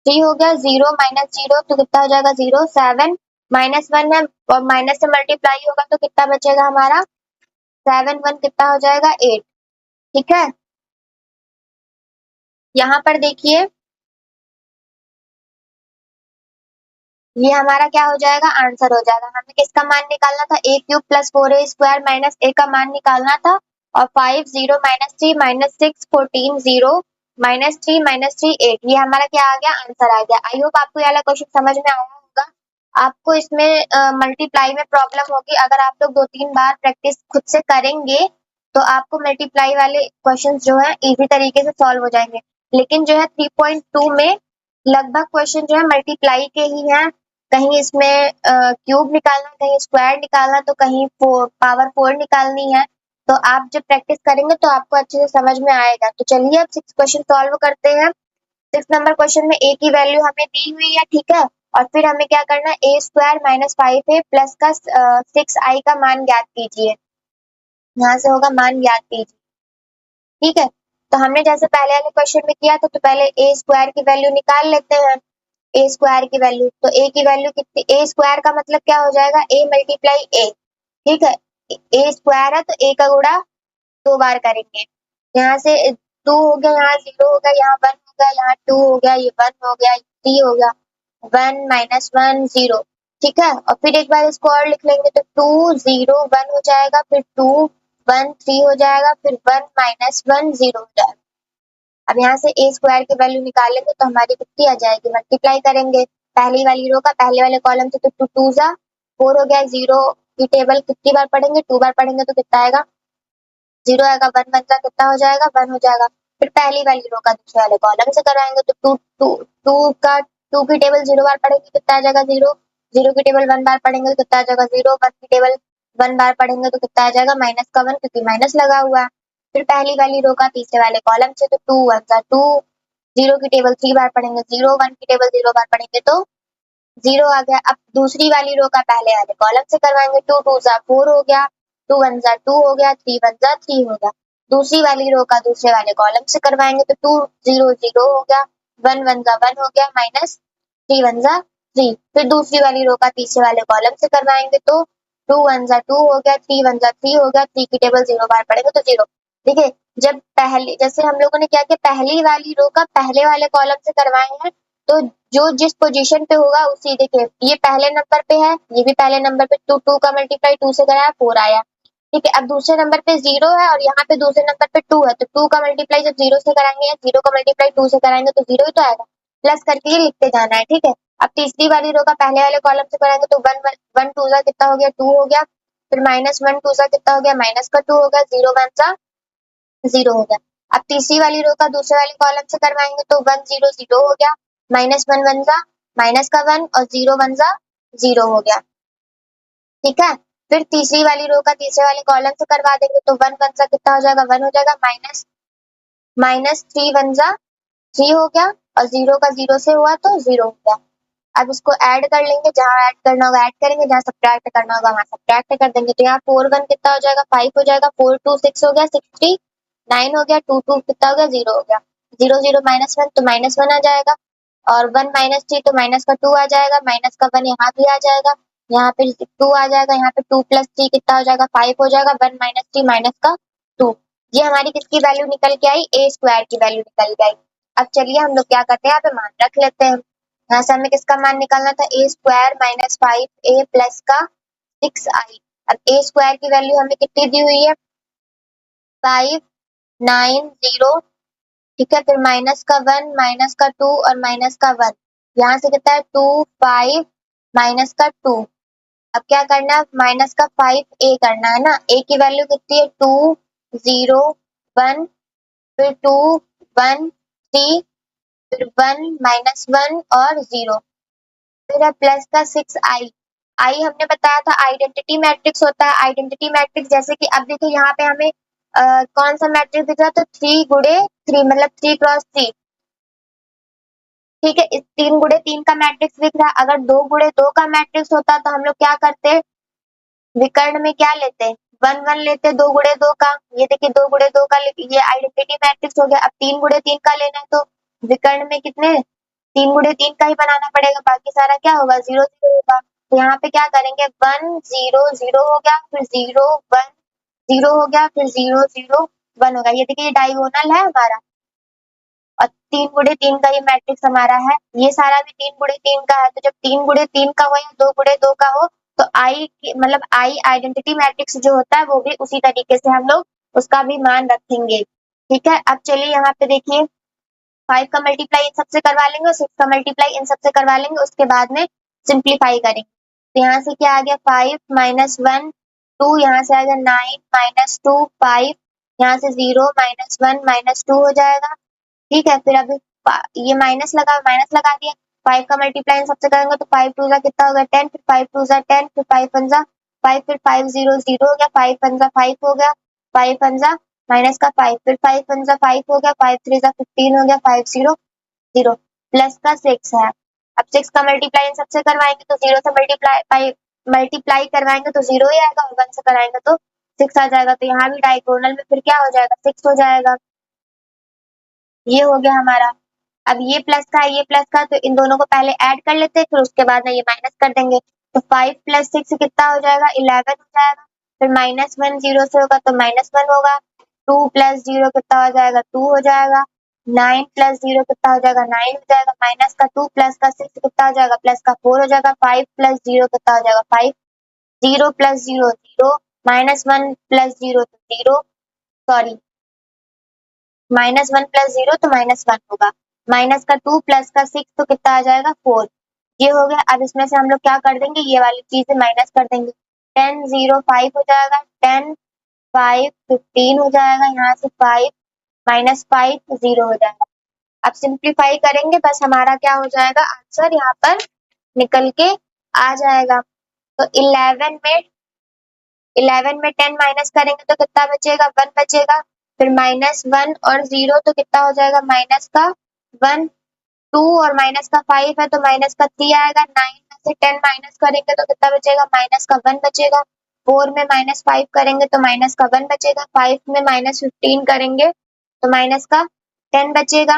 3 हो गया। 0 माइनस 0 तो कितना हो जाएगा 0, 7 माइनस 1 है और माइनस से मल्टीप्लाई होगा तो कितना बचेगा हमारा 7 1 कितना हो जाएगा 8। ठीक है, यहाँ पर देखिए ये हमारा क्या हो जाएगा, आंसर हो जाएगा। हमें किसका मान निकालना था, a cube plus 4a² minus a का मान निकालना था। और 5 0 माइनस 3 माइनस 6 14 0 माइनस 3 8, ये हमारा क्या आ गया, आंसर आ गया। आई होप आपको ये वाला क्वेश्चन समझ में आया होगा। आपको इसमें मल्टीप्लाई में प्रॉब्लम होगी, अगर आप लोग 2-3 बार प्रैक्टिस खुद से करेंगे तो आपको मल्टीप्लाई वाले क्वेश्चन जो है इजी तरीके से सॉल्व हो जाएंगे। लेकिन जो है 3.2 में लगभग क्वेश्चन जो है मल्टीप्लाई के ही हैं। कहीं इसमें क्यूब निकालना, कहीं स्क्वायर निकालना, तो कहीं पावर 4 निकालनी है। तो आप जब प्रैक्टिस करेंगे तो आपको अच्छे से समझ में आएगा। तो चलिए अब 6 क्वेश्चन सॉल्व करते हैं। 6 नंबर क्वेश्चन में a की वैल्यू हमें दी हुई है, ठीक है। और फिर हमें क्या करना है, a² माइनस 5a प्लस का 6i का मान ज्ञात कीजिए। यहाँ से होगा मान ज्ञात कीजिए, ठीक है। तो हमने जैसे पहले वाले क्वेश्चन में किया था, तो पहले a² की वैल्यू निकाल लेते हैं। ए स्क्वायर की वैल्यू, तो ए की वैल्यू कितनी, ए स्क्वायर का मतलब क्या हो जाएगा, ए मल्टीप्लाई ए, ठीक है। ए स्क्वायर है तो ए का गुणा 2 बार करेंगे। यहाँ से 2 हो गया, यहाँ 0 हो गया, यहाँ 1 हो गया, यहाँ 2 हो गया, ये 1 हो गया, 3 हो गया, 1 माइनस 1 0, ठीक है। और फिर एक बार इसको और लिख लेंगे तो 2 0 1 हो जाएगा, फिर 2 1 3 हो जाएगा, फिर 1 माइनस 1 0 हो जाएगा। अब यहाँ से ए स्क्वायर की वैल्यू निकालेंगे तो हमारी कितनी आ जाएगी, मल्टीप्लाई करेंगे पहली वाली रो का पहले वाले कॉलम से, तो 2 2 जा 4 हो गया। 0 की टेबल कितनी बार पढ़ेंगे, 2 बार पढ़ेंगे तो कितना आएगा 0 आएगा। 1 1 जा कितना हो जाएगा 1 हो जाएगा। फिर पहली वाली रो का दूसरे वाले कॉलम से करवाएंगे तो 2 2 2 का 2 की टेबल 0 बार पढ़ेंगे कितना आ जाएगा 0, 0 की टेबल 1 बार पढ़ेंगे तो कितना आ जाएगा 0, 1 की टेबल 1 बार पढ़ेंगे तो कितना आ जाएगा माइनस का 1, क्योंकि माइनस लगा हुआ है। फिर पहली वाली रो का तीसरे वाले कॉलम से, तो 2 1 जा 2, 0 की टेबल 3 बार पढ़ेंगे 0, 1 की टेबल 0 बार पढ़ेंगे तो 0 आ गया। अब दूसरी वाली रो का पहले वाले कॉलम से करवाएंगे, 2 2 जा 4 हो गया, 2 1 जा 2 हो गया, 3 1 जा 3 हो गया। दूसरी वाली रो का दूसरे वाले कॉलम से करवाएंगे तो 2 0 0 हो गया, 1 1 जा 1 हो गया, माइनस 3 1 जा 3। फिर दूसरी वाली रो का तीसरे वाले कॉलम से करवाएंगे तो 2 1 जा 2 हो गया, 3 1 जा 3 हो गया, 3 की टेबल 0 बार पढ़ेंगे तो 0। देखिए जब पहले जैसे हम लोगों ने क्या किया, पहली वाली रो का पहले वाले कॉलम से करवाए हैं, तो जो जिस पोजीशन पे होगा उसी, देखिए ये पहले नंबर पे है, ये भी पहले नंबर पे, 2 2 का मल्टीप्लाई 2 से कराया 4 आया, ठीक है। अब दूसरे नंबर पे 0 है और यहाँ पे दूसरे नंबर पे 2 है, तो 2 का मल्टीप्लाई जब 0 से कराएंगे या 0 का मल्टीप्लाई 2 से कराएंगे तो 0 ही तो आएगा, प्लस करके ही लिखते जाना है, ठीक है। अब तीसरी वाली रो का पहले वाले कॉलम से कराएंगे तो 1 1 2 जा कितना हो गया 2 हो गया, फिर माइनस 1 2 जा कितना हो गया माइनस का 2 हो गया, 0 1 जा 0 हो गया। अब तीसरी वाली रो का दूसरे वाले कॉलम से करवाएंगे तो 1 0 0 हो गया, माइनस 1 1 जा माइनस का 1 और 0 1 जा 0 हो गया, ठीक है। फिर तीसरी वाली रो का तीसरे वाले कॉलम से करवा देंगे तो 1 1 सा कितना हो जाएगा 1 हो जाएगा, माइनस माइनस 3 1 जा 3 हो गया, और 0 का 0 से हुआ तो 0 हो गया। अब इसको ऐड कर लेंगे, जहाँ ऐड करना होगा ऐड करेंगे, जहाँ सब्ट्रैक्ट करना होगा वहाँ सब्ट्रैक्ट कर देंगे। तो यहाँ 4 1 कितना हो जाएगा 5 हो जाएगा, 4 2 6 हो गया, 6 3 9 हो गया, 2 2 कितना हो गया 0 हो गया, 0 0 माइनस 1 तो माइनस 1 आ जाएगा, और 1 माइनस 3 तो माइनस का 2 आ जाएगा, माइनस का 1 यहाँ भी आ जाएगा, यहाँ पे 2 आ जाएगा, यहाँ पे 2 प्लस 3 कितना हो जाएगा 5 हो जाएगा, 1 माइनस 3 माइनस का 2। ये हमारी किसकी वैल्यू निकल के आई, ए स्क्वायर की वैल्यू निकल के आई। अब चलिए हम लोग क्या करते हैं, यहाँ पे मान रख लेते हैं। यहाँ से हमें किसका मान निकालना था, ए स्क्वायर माइनस 5a प्लस का 6i। अब ए स्क्वायर की वैल्यू हमें कितनी दी हुई है 5 9 0, ठीक है। फिर माइनस का 1 माइनस का 2 और माइनस का 1, यहाँ से कितना है 2 5 माइनस का 2। अब क्या करना है, माइनस का 5a करना है ना, a की वैल्यू कितनी है 2 0 1, फिर 2 1 3, फिर 1 माइनस 1 और 0। फिर है प्लस का 6i। आई हमने बताया था आइडेंटिटी मैट्रिक्स होता है। आइडेंटिटी मैट्रिक्स जैसे कि अब देखिए यहाँ पे हमें कौन सा मैट्रिक्स दिख रहा है, तो 3 गुणे 3 मतलब 3 क्रॉस 3। ठीक है, इस 3 गुणे 3 का मैट्रिक्स दिख रहा है। अगर 2 गुणे 2 का मैट्रिक्स होता तो हम लोग क्या करते, विकर्ण में क्या लेते, 1 1 लेते 2 गुणे 2 का। ये देखिए 2 गुणे 2 का ये आइडेंटिटी मैट्रिक्स हो गया। अब 3 गुणे 3 का लेना है तो विकर्ण में कितने, 3 गुणे 3 का ही बनाना पड़ेगा, बाकी सारा क्या होगा, 0 0 होगा। तो यहाँ पे क्या करेंगे, 1 0 0 हो गया, फिर 0 1 0 हो गया, फिर 0 0 1 होगा। ये देखिए ये डायगोनल है हमारा, और 3 गुणे 3 का ये मैट्रिक्स हमारा है। ये सारा भी 3 गुणे 3 का है। तो जब 3 गुणे 3 का हो या 2 गुणे 2 का हो, तो आई मतलब आई आइडेंटिटी मैट्रिक्स जो होता है वो भी उसी तरीके से हम लोग उसका भी मान रखेंगे। ठीक है, अब चलिए यहाँ पे देखिए 5 का मल्टीप्लाई इन सबसे करवा लेंगे और 6 का मल्टीप्लाई इन सबसे करवा लेंगे, उसके बाद में सिंप्लीफाई करेंगे। तो यहाँ से क्या आ गया, 5 माइनस 1 2, यहाँ से आ गया 9 माइनस 2 5, यहाँ से 0 माइनस 1 माइनस 2 हो जाएगा। ठीक है, फिर अभी ये माइनस लगा दिया। 5 का मल्टीप्लाई इन सबसे करेंगे तो 5 टू जा कितना होगा 10, फिर 5 टू जा 10, फिर 5 वन जा 5, फिर 5 0 0 हो गया, 5 वन जा 5 हो गया, 5 वन जा माइनस का 5, फिर 5 वन जा 5 हो गया, 5 थ्री जा 15 हो गया, 5 0 0 प्लस का 6 है। अब 6 का मल्टीप्लाई इन सबसे करवाएंगे तो 0 से मल्टीप्लाई करवाएंगे तो 0 ही आएगा, और 1 से कराएंगे तो 6 आ जाएगा। तो यहाँ भी डायगोनल में फिर क्या हो जाएगा, 6 हो जाएगा। ये हो गया हमारा। अब ये प्लस का है, ये प्लस का, तो इन दोनों को पहले ऐड कर लेते हैं, फिर उसके बाद में ये माइनस कर देंगे। तो 5 प्लस 6 कितना हो जाएगा, 11 हो जाएगा। फिर माइनस 1 0 से होगा तो माइनस 1 होगा। 2 प्लस 0 कितना हो जाएगा, 2 हो जाएगा। 9 प्लस 0 कितना हो जाएगा, 9 हो जाएगा। माइनस का 2 प्लस का 6 कितना हो जाएगा, प्लस का 4 हो जाएगा। 5 प्लस 0 कितना हो जाएगा, 5। 0 प्लस 0 0, माइनस 1 प्लस 0 तो 0, सॉरी माइनस 1 प्लस 0 तो माइनस 1 होगा। माइनस का 2 प्लस का 6 तो कितना आ जाएगा, 4। ये हो गया। अब इसमें से हम लोग क्या कर देंगे, ये वाली चीज माइनस कर देंगे। 10 0 5 हो जाएगा, 10 5 15 हो जाएगा, यहाँ से 5 माइनस 5 0 हो जाएगा। अब सिंप्लीफाई करेंगे, बस हमारा क्या हो जाएगा, आंसर यहाँ पर निकल के आ जाएगा। तो 11 में 10 माइनस करेंगे तो कितना बचेगा, 1 बचेगा। फिर माइनस 1 और 0 तो कितना हो जाएगा, माइनस का 1। 2 और माइनस का 5 है तो माइनस का 3 आएगा। 9 में से 10 माइनस करेंगे तो कितना बचेगा, माइनस का 1 बचेगा। 4 में माइनस 5 करेंगे तो माइनस का 1 बचेगा। 5 में माइनस 15 करेंगे तो माइनस का 10 बचेगा।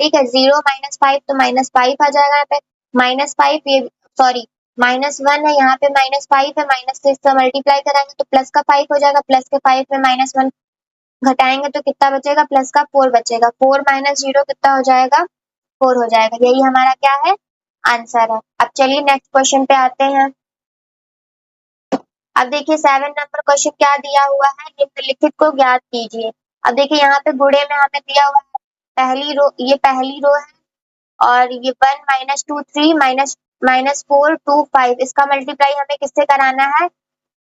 ठीक है, 0 माइनस 5 तो माइनस 5 आ जाएगा यहाँ पे। माइनस 5 ये सॉरी माइनस 1 है, यहाँ पे माइनस 5 है, माइनस से इसका मल्टीप्लाई कराएंगे तो प्लस का 5 हो जाएगा। प्लस के 5 में माइनस 1 घटाएंगे तो कितना बचेगा, प्लस का 4 बचेगा। 4 माइनस 0 कितना हो जाएगा, 4 हो जाएगा। यही हमारा क्या है, आंसर है। अब चलिए नेक्स्ट क्वेश्चन पे आते हैं। अब देखिए 7 नंबर क्वेश्चन क्या दिया हुआ है, निम्नलिखित को ज्ञात कीजिए। अब देखिए यहाँ पे गुणे में हमें दिया हुआ है ये पहली रो है, और ये 1 माइनस 2 3 माइनस माइनस 4 2 5, इसका मल्टीप्लाई हमें किससे कराना है,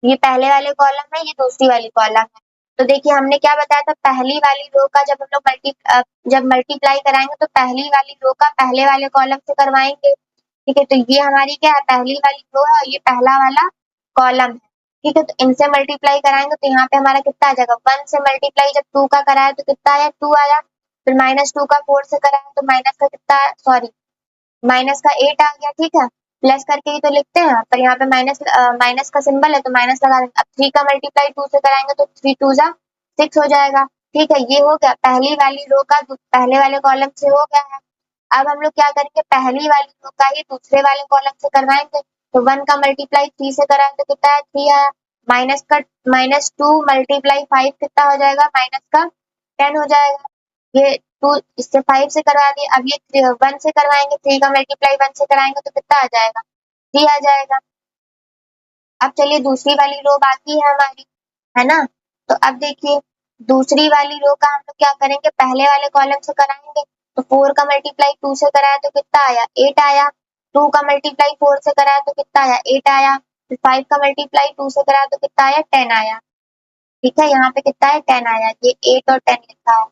ये पहले वाले कॉलम है, ये दूसरी वाली कॉलम है। तो देखिए हमने क्या बताया था, पहली वाली रो का जब हम लोग जब मल्टीप्लाई कराएंगे तो पहली वाली रो का पहले वाले कॉलम से करवाएंगे। ठीक है, तो ये हमारी क्या है, पहली वाली रो है और ये पहला वाला कॉलम है। ठीक है, तो इनसे मल्टीप्लाई कराएंगे तो यहाँ पे हमारा कितना आ जाएगा, 1 से मल्टीप्लाई जब 2 का कराया तो कितना आया, 2 आया। फिर माइनस 2 का 4 से कराया तो माइनस का कितना, सॉरी माइनस का 8 आ गया। ठीक है, प्लस करके ही तो लिखते हैं, पर यहाँ पे माइनस का सिंबल है तो माइनस लगा देंगे। अब 3 का मल्टीप्लाई 2 से कराएंगे तो 3 2 जा 6 हो जाएगा। ठीक है, ये हो गया पहली वाली रो का पहले वाले कॉलम से हो गया है। अब हम लोग क्या करेंगे, पहली वाली रो का ही दूसरे वाले कॉलम से करवाएंगे। तो 1 का मल्टीप्लाई 3 से कराएं तो कितना है, 3 आया। माइनस 2 मल्टीप्लाई 5 कितना हो जाएगा, माइनस का 10 हो जाएगा। ये 2 इससे 5 से करवा दिए। अब ये 1 से करवाएंगे, 3 का मल्टीप्लाई 1 से कराएंगे तो कितना आ जाएगा, 3 आ जाएगा। अब चलिए दूसरी वाली रो बाकी है हमारी, है ना। तो अब देखिए दूसरी वाली रो का हम लोग क्या करेंगे, पहले वाले कॉलम से कराएंगे। तो 4 का मल्टीप्लाई 2 से कराया तो कितना आया, 8 आया। 2 का मल्टीप्लाई 4 से कराया तो कितना आया, 8 आया। फिर 5 का मल्टीप्लाई 2 से कराया तो कितना आया, 10 आया। ठीक है, यहाँ पे कितना है, 10 आया। ये 8 और 10 लिखा है,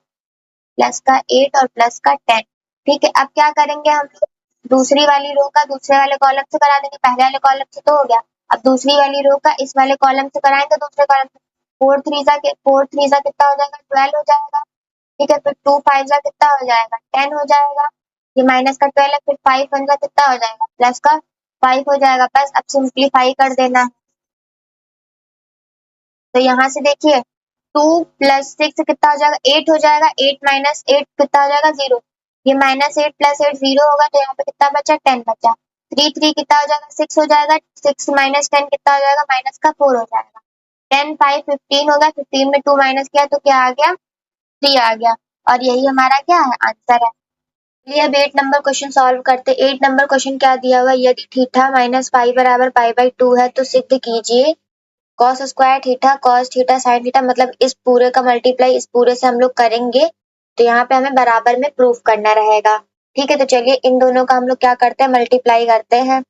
प्लस का 8 और प्लस का 10। ठीक है, अब क्या करेंगे हम लोग, दूसरी वाली रो का दूसरे वाले कॉलम से करा देंगे, पहले वाले कॉलम से तो हो गया। अब दूसरी वाली रो का इस वाले कॉलम से कराएंगे दूसरे कॉलम से। 4 3 कितना हो जाएगा, 12 हो जाएगा। ठीक है, फिर 2 5 कितना हो जाएगा, 10 हो जाएगा। ये माइनस का 12 है, फिर 5 1 कितना हो जाएगा, प्लस का 5 हो जाएगा। बस अब सिंप्लीफाई कर देना है। तो यहाँ से देखिए 2 + 6 कितना हो जाएगा, 8 हो जाएगा। 8 - 8 कितना हो जाएगा, 0। ये -8 + 8 0 होगा, तो यहाँ पे कितना बचा, 10 बचा। 3 3 कितना हो जाएगा, 6 हो जाएगा। 6 - 10 कितना हो जाएगा, -4 हो जाएगा। 10 5 15 होगा, 15 में 2 माइनस किया तो क्या आ गया, 3 आ गया। और यही हमारा क्या है, आंसर है। चलिए अब 8 नंबर क्वेश्चन सॉल्व करते। 8 नंबर क्वेश्चन क्या दिया हुआ है, यदि थीटा - पाई बराबर पाई/2 है तो सिद्ध कीजिए cos square theta cos theta sine theta. मतलब इस पूरे का मल्टीप्लाई इस पूरे से हम लोग करेंगे, तो यहाँ पे हमें बराबर में प्रूफ करना रहेगा। ठीक है, तो चलिए इन दोनों का हम लोग क्या करते हैं, मल्टीप्लाई करते हैं।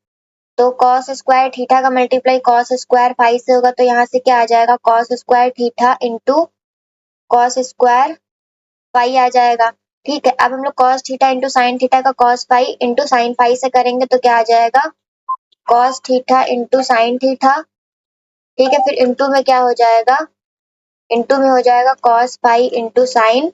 तो कॉस स्क्वायर थीटा का मल्टीप्लाई कॉस स्क्वायर फाई से होगा, तो यहाँ से क्या आ जाएगा, cos square theta into cos square phi आ जाएगा। ठीक है, अब हम लोग cos theta into sine theta का cos phi into sine phi से करेंगे, तो क्या आ जाएगा, cos theta into sine theta. ठीक है, फिर इंटू में क्या हो जाएगा, इंटू में हो जाएगा cos phi into sine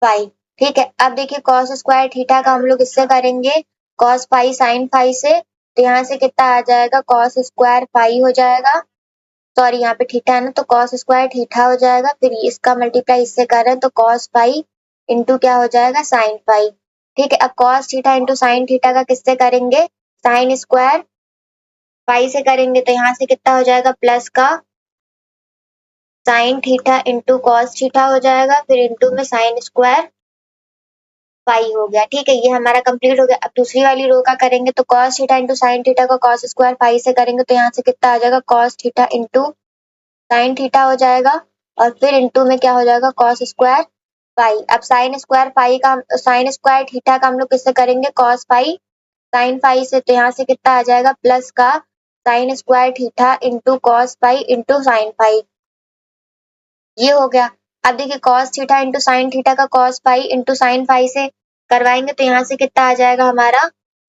phi. ठीक है, अब देखिए कॉस स्क्वायर थीटा का हम लोग इससे करेंगे कॉस फाई साइन फाई से, तो यहाँ से कितना आ जाएगा, कॉस स्क्वायर फाई हो जाएगा। सॉरी, यहाँ पे थीटा है ना, तो कॉस स्क्वायर थीटा हो जाएगा। फिर इसका मल्टीप्लाई इससे कर रहे हैं, तो कॉस फाई इंटू क्या हो जाएगा, साइन फाई। ठीक है, अब cos theta into sine theta का किससे करेंगे, साइन स्क्वायर फाई से करेंगे, तो यहाँ से कितना हो जाएगा, प्लस का sign theta into cos theta हो जाएगा। फिर इंटू में साइन स्क्वायर फाई हो गया। ठीक है, ये हमारा कंप्लीट हो गया। अब दूसरी वाली रो का करेंगे, तो cos theta into sine theta को कॉस स्क्वायर फाई से करेंगे, तो यहाँ से कितना आ जाएगा, cos theta into sine theta हो जाएगा। और फिर इंटू में क्या हो जाएगा, कॉस स्क्वायर फाई। अब साइन स्क्वायर फाई का साइन स्क्वायर थीटा का हम लोग किससे करेंगे, कॉस फाई साइन फाई से, तो यहाँ से कितना आ जाएगा, प्लस का sine square theta into cos phi into sine phi. ये हो गया। अब देखिए cos theta into sine theta का cos phi into sine phi से करवाएंगे, तो यहाँ से कितना आ जाएगा हमारा,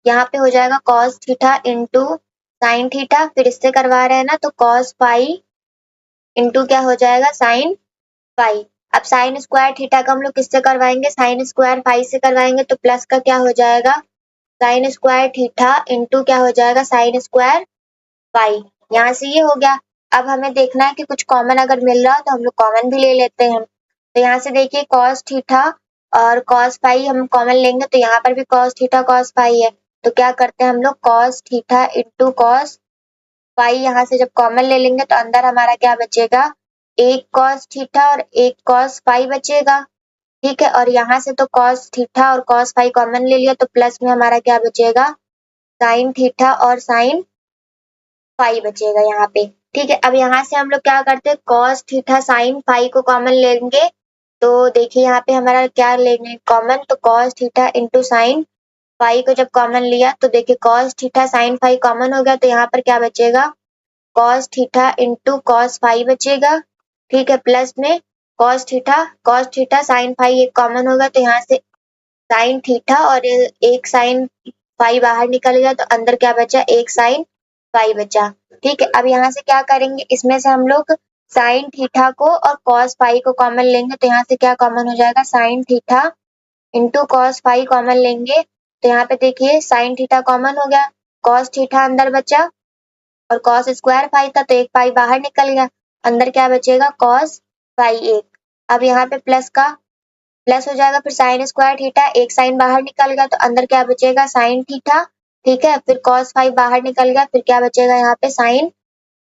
यहाँ पे हो जाएगा cos theta into sine theta. फिर इससे करवा रहे हैं ना, तो cos फाई इंटू क्या हो जाएगा, साइन फाई। अब साइन स्क्वायर थीटा का हम लोग किससे करवाएंगे, साइन स्क्वायर फाई से करवाएंगे, तो प्लस का क्या हो जाएगा, साइन स्क्वायर थीटा इंटू क्या हो जाएगा, साइन स्क्वायर फाई। यहाँ से ये हो गया। अब हमें देखना है कि कुछ कॉमन अगर मिल रहा हो तो हम लोग कॉमन भी ले लेते हैं। तो यहाँ से देखिए cos थीटा और cos फाई हम कॉमन लेंगे, तो यहाँ पर भी cos थीटा cos फाई है, तो क्या करते हैं हम लोग cos theta into cos phi यहाँ से जब कॉमन ले लेंगे, तो अंदर हमारा क्या बचेगा, एक cos थीटा और एक cos फाई बचेगा। ठीक है, और यहाँ से तो cos थीटा और cos फाई कॉमन ले लिया, तो प्लस में हमारा क्या बचेगा, साइन थीटा और साइन फाई बचेगा यहाँ पे। ठीक है, अब यहाँ से हम लोग क्या करते हैं, cos थीटा साइन फाई को कॉमन लेंगे, तो देखिए यहाँ पे हमारा क्या लेंगे कॉमन, तो cos theta into sine phi को जब कॉमन लिया, तो देखिए cos theta sine phi common हो गया, तो यहाँ पर क्या बचेगा, cos theta into cos phi बचेगा। ठीक है, प्लस में cos थीटा साइन फाई एक कॉमन होगा, तो यहाँ से साइन थीटा और एक साइन फाई बाहर निकल गया, तो अंदर क्या बचा, एक साइन फाई बचा। ठीक है, अब यहाँ से क्या करेंगे, इसमें से हम लोग साइन थीटा को और cos फाई को कॉमन लेंगे, तो यहाँ से क्या कॉमन हो जाएगा, sine theta into cos phi common लेंगे, तो यहाँ पे देखिए साइन थीटा कॉमन हो गया, cos थीटा अंदर बचा और cos स्क्वायर फाई था, तो एक फाई बाहर निकल गया, अंदर क्या बचेगा, cos फाई एक। अब यहाँ पे प्लस का प्लस हो जाएगा, फिर साइन स्क्वायर थीटा, एक साइन बाहर निकल गया, तो अंदर क्या बचेगा, साइन थीटा। ठीक है, फिर cos फाई बाहर निकल गया, फिर क्या बचेगा यहाँ पे, साइन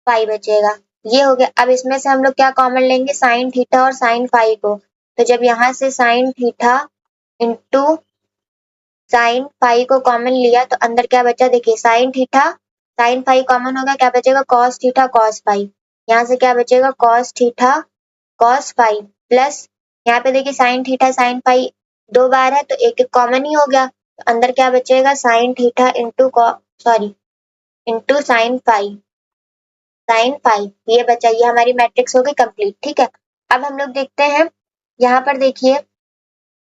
फाई बचेगा। ये हो गया। अब इसमें से हम लोग क्या कॉमन लेंगे, साइन थीटा और साइन फाई को, तो जब यहाँ से sine theta into sine phi को कॉमन लिया, तो अंदर क्या बचा, देखिए sine theta sine phi common हो गया, क्या बचेगा, cos थीटा cos फाई। यहाँ से क्या बचेगा, cos theta cos phi plus यहाँ पे देखिए साइन थीटा साइन फाई दो बार है, तो एक एक कॉमन ही हो गया, तो अंदर क्या बचेगा, sine theta into sine phi ये बचा। ये हमारी मैट्रिक्स हो गई कंप्लीट। ठीक है, अब हम लोग देखते हैं यहाँ पर देखिए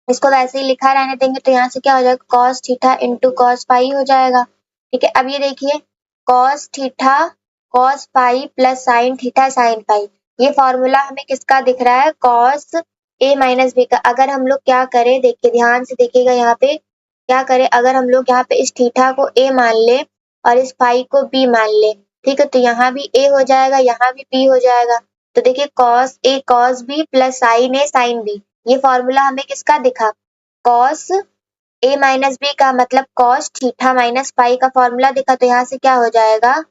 इसको वैसे ही लिखा रहने देंगे तो यहाँ से क्या हो जाएगा cos theta into cos pi हो जाएगा। ठीक है, अब ये देखिए cos theta cos pi plus sign theta sine pi, ये फॉर्मूला हमें किसका दिख रहा है कॉस ए माइनस बी का। अगर हम लोग क्या करें, देखिए ध्यान से देखिएगा यहाँ पे क्या करें, अगर हम लोग यहाँ पे इस थीटा को ए मान ले और इस पाई को बी मान ले, ठीक है, तो यहाँ भी ए हो जाएगा यहाँ भी बी हो जाएगा। तो देखिए cos A cos B plus sign A sine B, ये फॉर्मूला हमें किसका दिखा कॉस ए माइनस बी का, मतलब कॉस थीटा माइनस पाई का फॉर्मूला दिखा। तो यहाँ से क्या हो जाएगा,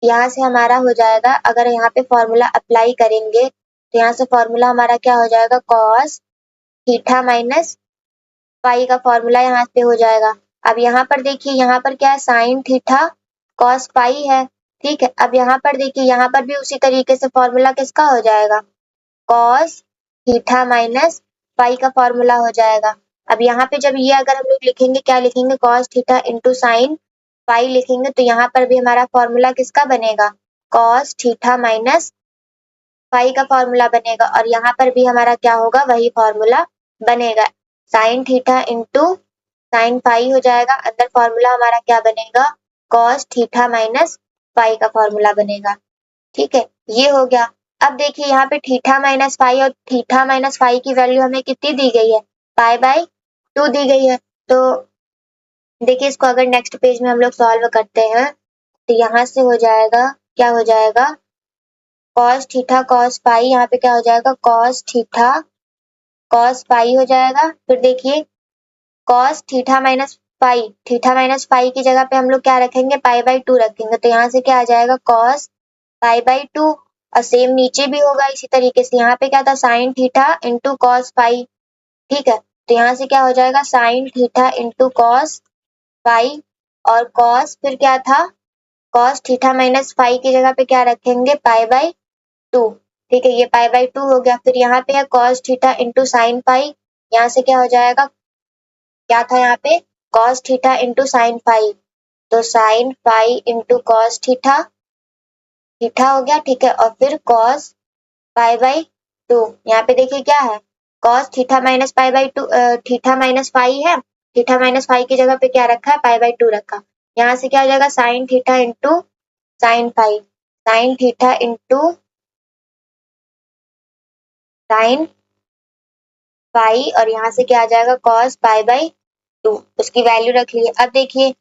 यहाँ से हमारा हो जाएगा, अगर यहाँ पे फॉर्मूला अप्लाई करेंगे तो यहाँ से फॉर्मूला हमारा क्या हो जाएगा कॉस थीटा माइनस पाई का फॉर्मूला यहाँ पे हो जाएगा। अब यहाँ पर देखिए यहाँ पर क्या है साइन थीटा कॉस पाई है, ठीक है। अब यहाँ पर देखिए यहाँ पर भी उसी तरीके से फॉर्मूला किसका हो जाएगा कॉस थीटा माइनस पाई का फॉर्मूला हो जाएगा। अब यहाँ पे जब ये अगर हम लोग लिखेंगे क्या लिखेंगे कॉस थीटा इंटू साइन पाई लिखेंगे तो यहाँ पर भी हमारा फॉर्मूला किसका बनेगा कॉस थीटा माइनस पाई का फॉर्मूला बनेगा, और यहाँ पर भी हमारा क्या होगा वही फॉर्मूला बनेगा साइन थीटा इंटू साइन पाई हो जाएगा। अंदर फॉर्मूला हमारा क्या बनेगा कॉस थीटा माइनस पाई का फॉर्मूला बनेगा। ठीक है, ये हो गया। अब देखिए यहाँ पे थीटा माइनस पाई और थीटा माइनस पाई की वैल्यू हमें कितनी दी गई है पाई बाई 2 दी गई है। तो देखिए इसको अगर नेक्स्ट पेज में हम लोग सॉल्व करते हैं तो यहाँ से हो जाएगा क्या हो जाएगा कॉस थीटा कॉस पाई, यहाँ पे क्या हो जाएगा कॉस थीटा कॉस पाई हो जाएगा। फिर देखिए कॉस थीटा माइनस पाई की जगह पे हम लोग क्या रखेंगे पाई बाई 2 रखेंगे, तो यहाँ से क्या आ जाएगा कॉस पाई बाई 2, और सेम नीचे भी होगा इसी तरीके से। यहाँ पे क्या था sign theta into cos pi, ठीक है, तो यहाँ से क्या हो जाएगा sine theta into cos pi और कॉस फिर क्या था कॉस थीटा माइनस पाई की जगह पे क्या रखेंगे पाई बाई 2, ठीक है, ये पाई बाई 2 हो गया। फिर यहाँ पे है cos theta into sine pi, यहाँ से क्या हो जाएगा क्या था यहाँ पे cos theta into sine pi, तो sine pi into cos theta theta हो गया, ठीक है, और फिर कॉस पाई बाई 2, यहाँ पे देखिए क्या है cos theta minus pi by 2, theta minus pi है, थीटा माइनस पाई की जगह पे क्या रखा है पाई बाई 2 रखा। यहाँ से क्या हो जाएगा साइन थीटा इंटू साइन पाई, साइन थीटा इंटू साइन पाई, और यहाँ से क्या आ जाएगा कॉस पाई बाई 2, उसकी वैल्यू रख लिए। अब देखिए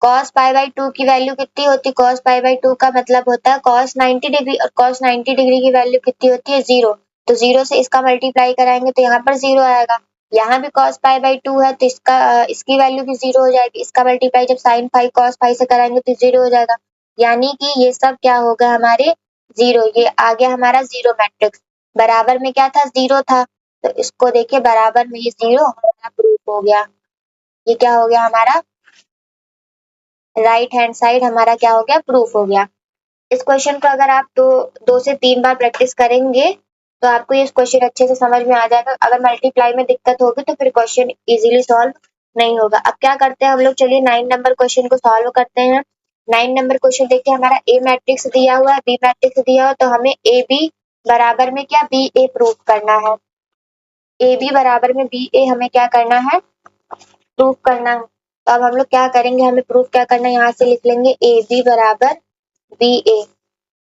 कॉस पाई बाई 2 की वैल्यू कितनी होती है कॉस पाई बाई 2 का मतलब होता है कॉस 90 डिग्री, और कॉस 90 डिग्री की वैल्यू कितनी होती है 0, तो 0 से इसका मल्टीप्लाई कराएंगे तो यहाँ पर 0 आएगा। यहाँ भी कॉस पाई बाई 2 है तो इसकी वैल्यू भी 0 हो जाएगी, इसका मल्टीप्लाई जब साइन पाई कॉस पाई से कराएंगे तो 0 हो जाएगा, यानी कि ये सब क्या होगा हमारे 0, ये आ गया हमारा 0 मैट्रिक्स। बराबर में क्या था 0 था, तो इसको देखिए बराबर में ये 0 हमारा प्रूफ हो गया। ये क्या हो गया हमारा राइट हैंड साइड हमारा क्या हो गया प्रूफ हो गया। इस क्वेश्चन को अगर आप 2 से 3 बार प्रैक्टिस करेंगे तो आपको ये क्वेश्चन अच्छे से समझ में आ जाएगा। अगर मल्टीप्लाई में दिक्कत होगी तो फिर क्वेश्चन इजीली सॉल्व नहीं होगा। अब क्या करते हैं हम लोग, चलिए 9 नंबर क्वेश्चन को सॉल्व करते हैं। 9 नंबर क्वेश्चन देखिए हमारा ए मैट्रिक्स दिया हुआ है, बी मैट्रिक्स दिया हुआ है, तो हमें ए बी बराबर में क्या बी ए प्रूफ करना है। ए बी बराबर में बी ए हमें क्या करना है प्रूफ करना है। तो अब हम लोग क्या करेंगे, हमें प्रूफ क्या करना है, यहाँ से लिख लेंगे ए बी बराबर बी ए।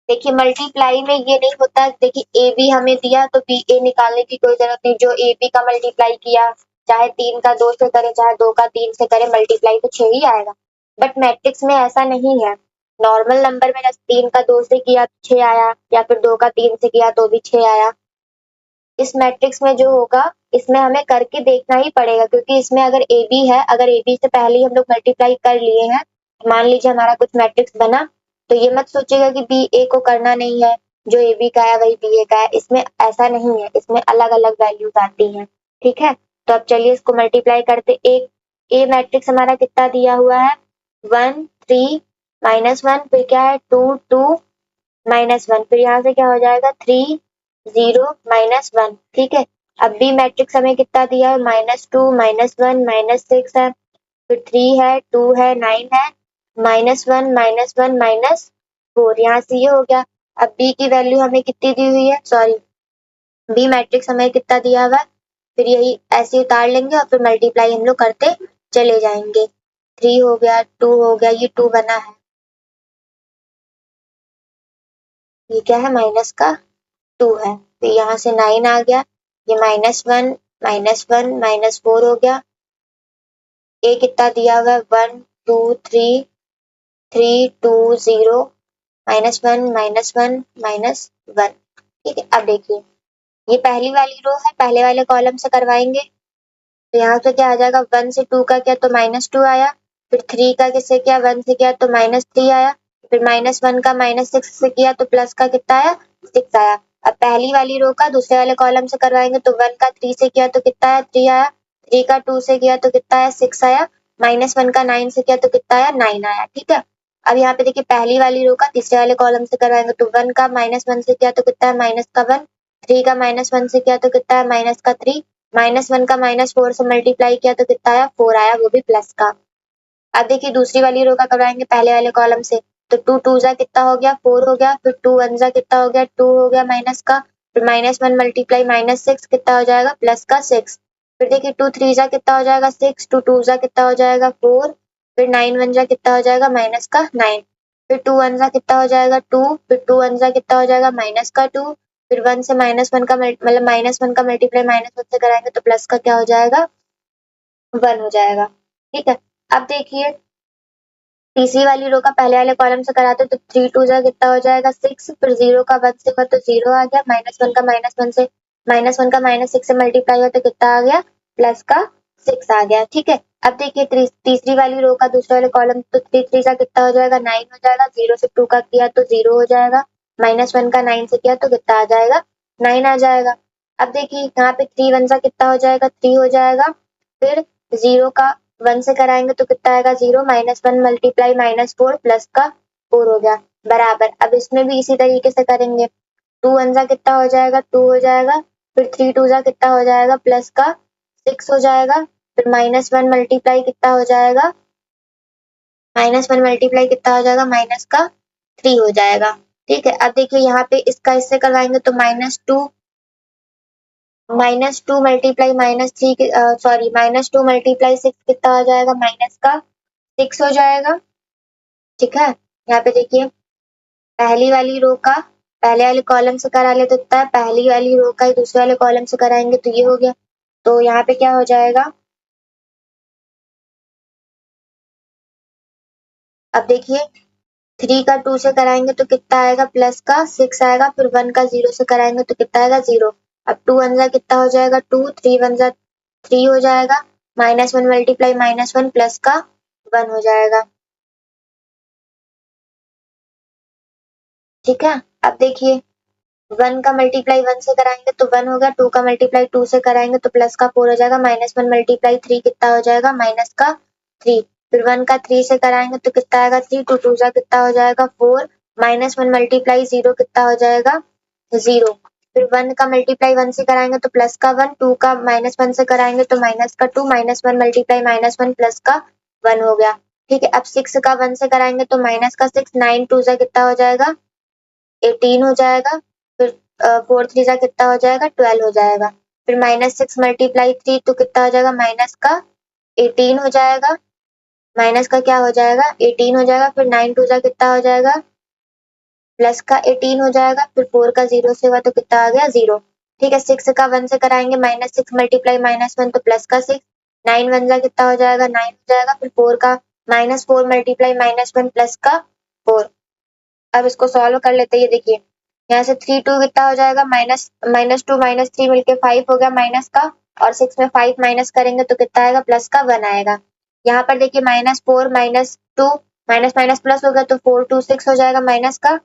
देखिए मल्टीप्लाई में ये नहीं होता, देखिए ए बी हमें दिया तो बी ए निकालने की कोई जरूरत नहीं, जो ए बी का मल्टीप्लाई किया चाहे 3 का 2 से करे चाहे 2 का 3 से करे मल्टीप्लाई तो 6 ही आएगा। बट मैट्रिक्स में ऐसा नहीं है, नॉर्मल नंबर में जैसे 3 का 2 से किया तो 6 आया, या फिर 2 का 3 से किया तो भी 6 आया। इस मैट्रिक्स में जो होगा इसमें हमें करके देखना ही पड़ेगा, क्योंकि इसमें अगर ए बी है, अगर ए बी से पहले ही हम लोग मल्टीप्लाई कर लिए हैं, मान लीजिए हमारा कुछ मैट्रिक्स बना, तो ये मत सोचिएगा कि बी ए को करना नहीं है, जो ए बी का है वही बी ए का है, इसमें ऐसा नहीं है, इसमें अलग अलग वैल्यूज आती हैं। ठीक है, तो अब चलिए इसको मल्टीप्लाई करते। एक ए मैट्रिक्स हमारा कितना दिया हुआ है 1 3 -1, फिर क्या है 2 2 -1, फिर यहाँ से क्या हो जाएगा 3 0 -1, ठीक है। अब बी मैट्रिक्स हमें कितना दिया है -2 -1 -6 है, फिर 3 है 2 है 9 है -1 -1 -4, यहाँ से ये हो गया। अब बी की वैल्यू हमें कितनी दी हुई है, सॉरी बी मैट्रिक्स हमें कितना दिया हुआ है फिर यही ऐसे उतार लेंगे और फिर मल्टीप्लाई हम लोग करते चले जाएंगे। 3 हो गया, 2 हो गया, ये 2 बना है, ये क्या है माइनस का 2 है, तो यहाँ से 9 आ गया, ये -1 -1 -4 हो गया, ये कितना दिया हुआ है 1 2 3 3 2 0 -1 -1 -1। ठीक है, अब देखिए ये पहली वाली रो है, पहले वाले कॉलम से करवाएंगे, तो यहाँ से क्या आ जाएगा 1 से 2 का किया तो -2 आया, फिर 3 का किससे किया 1 से किया तो -3 आया, फिर -1 का -6 से किया तो प्लस का कितना आया 6 आया। अब पहली वाली रो का दूसरे वाले कॉलम से करवाएंगे तो 1 का 3 से किया तो कितना आया 3 आया, 3 का 2 से किया तो कितना आया 6 आया, -1 का 9 से किया तो कितना आया 9 आया। ठीक है, अब यहाँ पे देखिए पहली वाली रो का तीसरे वाले कॉलम से करवाएंगे तो 1 का -1 से किया तो कितना है माइनस का 1, 3 का -1 से किया तो कितना है माइनस का 3, -1 का -4 से मल्टीप्लाई किया तो कितना आया 4 आया, वो भी प्लस का। अब देखिए दूसरी वाली रो का करवाएंगे पहले वाले कॉलम से, तो 2 2 जा कितना हो गया 4 हो गया, फिर 2 1 जा कितना हो गया 2 हो गया माइनस का, फिर -1 मल्टीप्लाई -6 कितना हो जाएगा प्लस का 6, फिर देखिए 2 3 जा कितना हो जाएगा 6, 2 2 जा कितना हो जाएगा 4, फिर 9 1 जा कितना हो जाएगा माइनस का 9, फिर 2 1 जा कितना हो जाएगा 2, फिर 2 1 जा कितना हो जाएगा माइनस का 2, फिर 1 से -1 का मतलब -1 का मल्टीप्लाई -1 से कराएंगे तो प्लस का क्या हो जाएगा 1 हो जाएगा। ठीक है, अब देखिए तीसरी वाली रो का पहले वाले कॉलम से कराते तो 3 2 जा कितना हो जाएगा 6, फिर 0 का 1 से हुआ तो 0 आ गया, -1 का -1 से -1 का -6 से मल्टीप्लाई हुआ तो कितना आ गया प्लस का 6 आ गया। ठीक है, अब देखिए तीसरी वाली रो का दूसरे वाले कॉलम तो 3 3 जा कितना हो जाएगा 9 हो जाएगा, 0 से 2 का किया तो 0 हो जाएगा, -1 का 9 से किया तो कितना आ जाएगा 9 आ जाएगा। अब देखिए यहाँ पे 3 1 जा कितना हो जाएगा 3 हो जाएगा, फिर 0 का 1 से कराएंगे तो कितना आएगा 0, -1 मल्टीप्लाई -4 प्लस का 4 हो गया बराबर। अब इसमें भी इसी तरीके से करेंगे, 2 1 जा कितना हो जाएगा 2 हो जाएगा, फिर 3 2 जा कितना हो जाएगा प्लस का 6 हो जाएगा, फिर -1 मल्टीप्लाई कितना हो जाएगा -1 मल्टीप्लाई कितना हो जाएगा माइनस का 3 हो जाएगा। ठीक है, अब देखिए यहाँ पे इसका इससे करवाएंगे तो -2 मल्टीप्लाई -3 सॉरी -2 मल्टीप्लाई 6 कितना हो जाएगा माइनस का 6 हो जाएगा। ठीक है, यहाँ पे देखिए पहली वाली रो का पहले वाले कॉलम से करा ले तो कितना है, पहली वाली रो का ही दूसरे वाले कॉलम से कराएंगे तो ये हो गया, तो यहाँ पे क्या हो जाएगा अब देखिए 3 का 2 से कराएंगे तो कितना आएगा प्लस का 6 आएगा, फिर 1 का 0 से कराएंगे तो कितना आएगा 0। अब 2 1 जा कितना हो जाएगा 2, 3 1 जा 3 हो जाएगा, -1 मल्टीप्लाई -1 प्लस का 1 हो जाएगा। ठीक है, अब देखिए 1 का मल्टीप्लाई 1 से कराएंगे तो 1 हो गया, 2 का मल्टीप्लाई 2 से कराएंगे तो प्लस का 4 हो जाएगा, -1 मल्टीप्लाई 3 कितना हो जाएगा माइनस का 3, फिर 1 का 3 से कराएंगे तो कितना आएगा 3, 2 2 जा कितना हो जाएगा 4, -1 मल्टीप्लाई 0 कितना हो जाएगा 0, फिर 1 का मल्टीप्लाई 1 से कराएंगे तो प्लस का 1, 2 का -1 से कराएंगे तो माइनस का 2, -1 मल्टीप्लाई -1 प्लस का 1 हो गया। ठीक है, अब 6 का 1 से कराएंगे तो माइनस का 6, 9 2 जा कितना हो जाएगा 18 हो जाएगा, फिर 4 3 जा कितना हो जाएगा 12 हो जाएगा, फिर -6 मल्टीप्लाई 3 तो कितना हो जाएगा माइनस का 18 हो जाएगा, माइनस का क्या हो जाएगा 18 हो जाएगा, फिर 9 2 जा कितना हो जाएगा प्लस का 18 हो जाएगा, फिर 4 का 0 से हुआ तो कितना आ गया 0। ठीक है, 6 का 1 से कराएंगे -6 मल्टीप्लाई -1 तो प्लस का 6, 9 1 जा कितना हो जाएगा 9 हो जाएगा, फिर 4 का -4 मल्टीप्लाई -1 प्लस का 4। अब इसको सॉल्व कर लेते हैं, ये देखिए यहाँ से 3 2 कितना हो जाएगा -2 -3 मिलके 5 हो गया माइनस का, और 6 में 5 माइनस करेंगे तो कितना आएगा प्लस का 1 आएगा। यहाँ पर देखिए -4 -2 माइनस माइनस प्लस हो गया तो 4 2 6 हो जाएगा माइनस का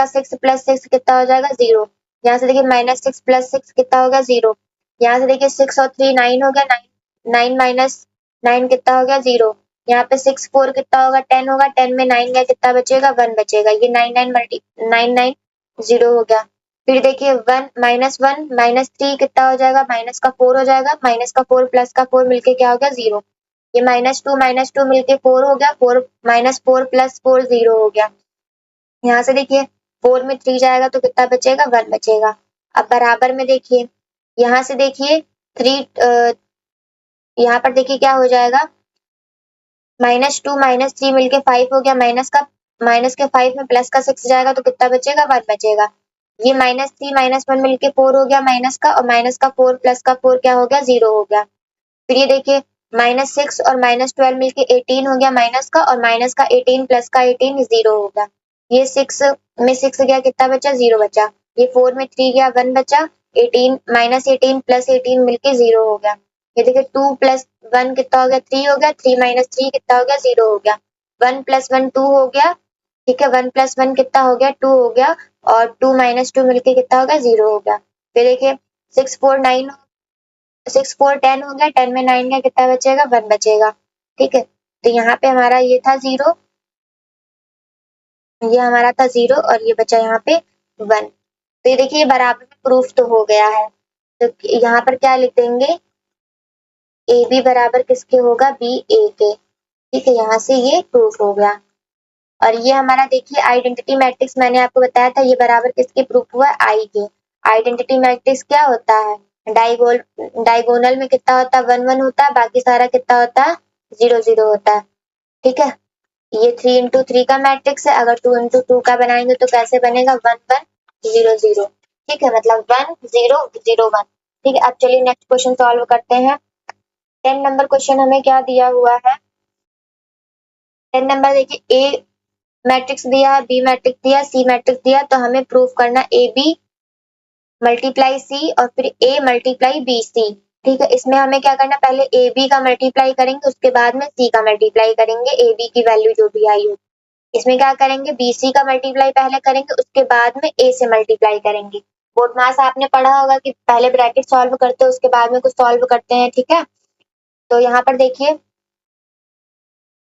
6 प्लस 6 कितना हो जाएगा 0। यहाँ से देखिए -6 प्लस 6 कितना हो गया 0। यहाँ से देखिए 6 और 3 9 हो गया, 9 माइनस 9 कितना हो गया 0। यहाँ पे 6 4 कितना होगा 10 होगा, 10 में 9 गया कितना बचेगा 1 बचेगा, ये 9 0 हो गया। फिर देखिए 1 -3 कितना हो जाएगा माइनस का 4 हो जाएगा, माइनस का 4 प्लस का 4 मिलके क्या हो गया 0। ये -2 मिलके 4 हो गया, 4 -4 प्लस 4 0 हो गया। यहाँ से देखिए 4 में 3 जाएगा तो कितना बचेगा 1 बचेगा। अब बराबर में देखिए यहाँ से देखिए 3 यहाँ पर देखिए क्या हो जाएगा, -2 -3 मिलके 5 हो गया, माइनस के 5 में प्लस का 6 जाएगा तो कितना बचेगा, 1 बचेगा। ये -3 -1 मिलके 4 हो गया माइनस का, और माइनस का 4 प्लस का 4 क्या हो गया, 0 हो गया। फिर ये देखिए -6 और -12 मिलके 18 हो गया माइनस का, और माइनस का 18 प्लस का 18 0 हो गया। ये 6 में 6 गया, कितना बचा, 0 बचा। ये 4 में 3 गया, 1 बचा। 18 -18 प्लस 18 मिलके 0 हो गया। ये देखिए 2 प्लस 1 कितना हो गया, 3 हो गया। 3 -3 कितना हो गया, 0 हो गया। 1 प्लस 1 2 हो गया, ठीक है। 1 प्लस 1 कितना हो गया, 2 हो गया। और 2 -2 मिलके कितना हो गया, 0 हो गया। फिर देखिए 6 4 9 6 4 10 हो गया, 10 में 9 गया, कितना बचेगा, 1 बचेगा। ठीक है, तो यहाँ पे हमारा ये था 0, ये हमारा था 0 और ये बचा यहाँ पे 1। तो ये देखिए बराबर में प्रूफ तो हो गया है। तो यहाँ पर क्या लिख देंगे, ए बी बराबर किसके होगा, बी ए के। ठीक है, यहाँ से ये प्रूफ हो गया। और ये हमारा देखिए आइडेंटिटी मैट्रिक्स मैंने आपको बताया था, ये बराबर किसके प्रूफ हुआ, आई के। आइडेंटिटी मैट्रिक्स क्या होता है, डायगोनल में कितना होता है, 1 1 होता है, बाकी सारा कितना होता है, 0 0 होता है। ठीक है, ये 3 इंटू 3 का मैट्रिक्स है। अगर 2 इंटू 2 का बनाएंगे तो कैसे बनेगा, 1 1 0 0। ठीक है, मतलब 1 0 0 1। ठीक है, अब चलिए नेक्स्ट क्वेश्चन सॉल्व करते हैं। 10 नंबर क्वेश्चन हमें क्या दिया हुआ है, 10 नंबर देखिए, ए मैट्रिक्स दिया, बी मैट्रिक्स दिया, सी मैट्रिक्स दिया। तो हमें प्रूफ करना ए बी मल्टीप्लाई सी और फिर ए मल्टीप्लाई बी सी। ठीक है, इसमें हमें क्या करना, पहले ए बी का मल्टीप्लाई करेंगे, उसके बाद में सी का मल्टीप्लाई करेंगे, ए बी की वैल्यू जो भी आई हो। इसमें क्या करेंगे, बी सी का मल्टीप्लाई पहले करेंगे, उसके बाद में ए से मल्टीप्लाई करेंगे। बोर्ड मास आपने पढ़ा होगा कि पहले ब्रैकेट सॉल्व करते हैं, उसके बाद में कुछ सॉल्व करते हैं। ठीक है, तो यहाँ पर देखिए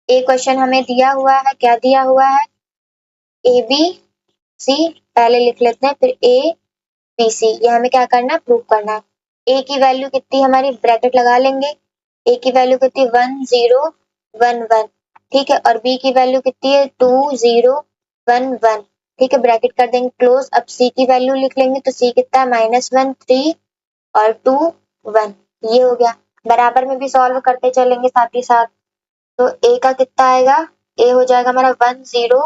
ए क्वेश्चन हमें दिया हुआ है, क्या दिया हुआ है, ए बी सी पहले लिख लेते हैं, फिर ए बी सी। ये हमें क्या करना है, प्रूव करना है। ए की वैल्यू कितनी हमारी, ब्रैकेट लगा लेंगे, ए की वैल्यू कितनी, 1 0 1 1। ठीक है, और बी की वैल्यू कितनी है, 2 0 1 1। ठीक है, ब्रैकेट कर देंगे क्लोज। अब सी की वैल्यू लिख लेंगे, तो सी कितना है, -1 3 और 2 1। ये हो गया, बराबर में भी सॉल्व करते चलेंगे साथ ही साथ। तो ए का कितना आएगा, ए हो जाएगा हमारा 1 0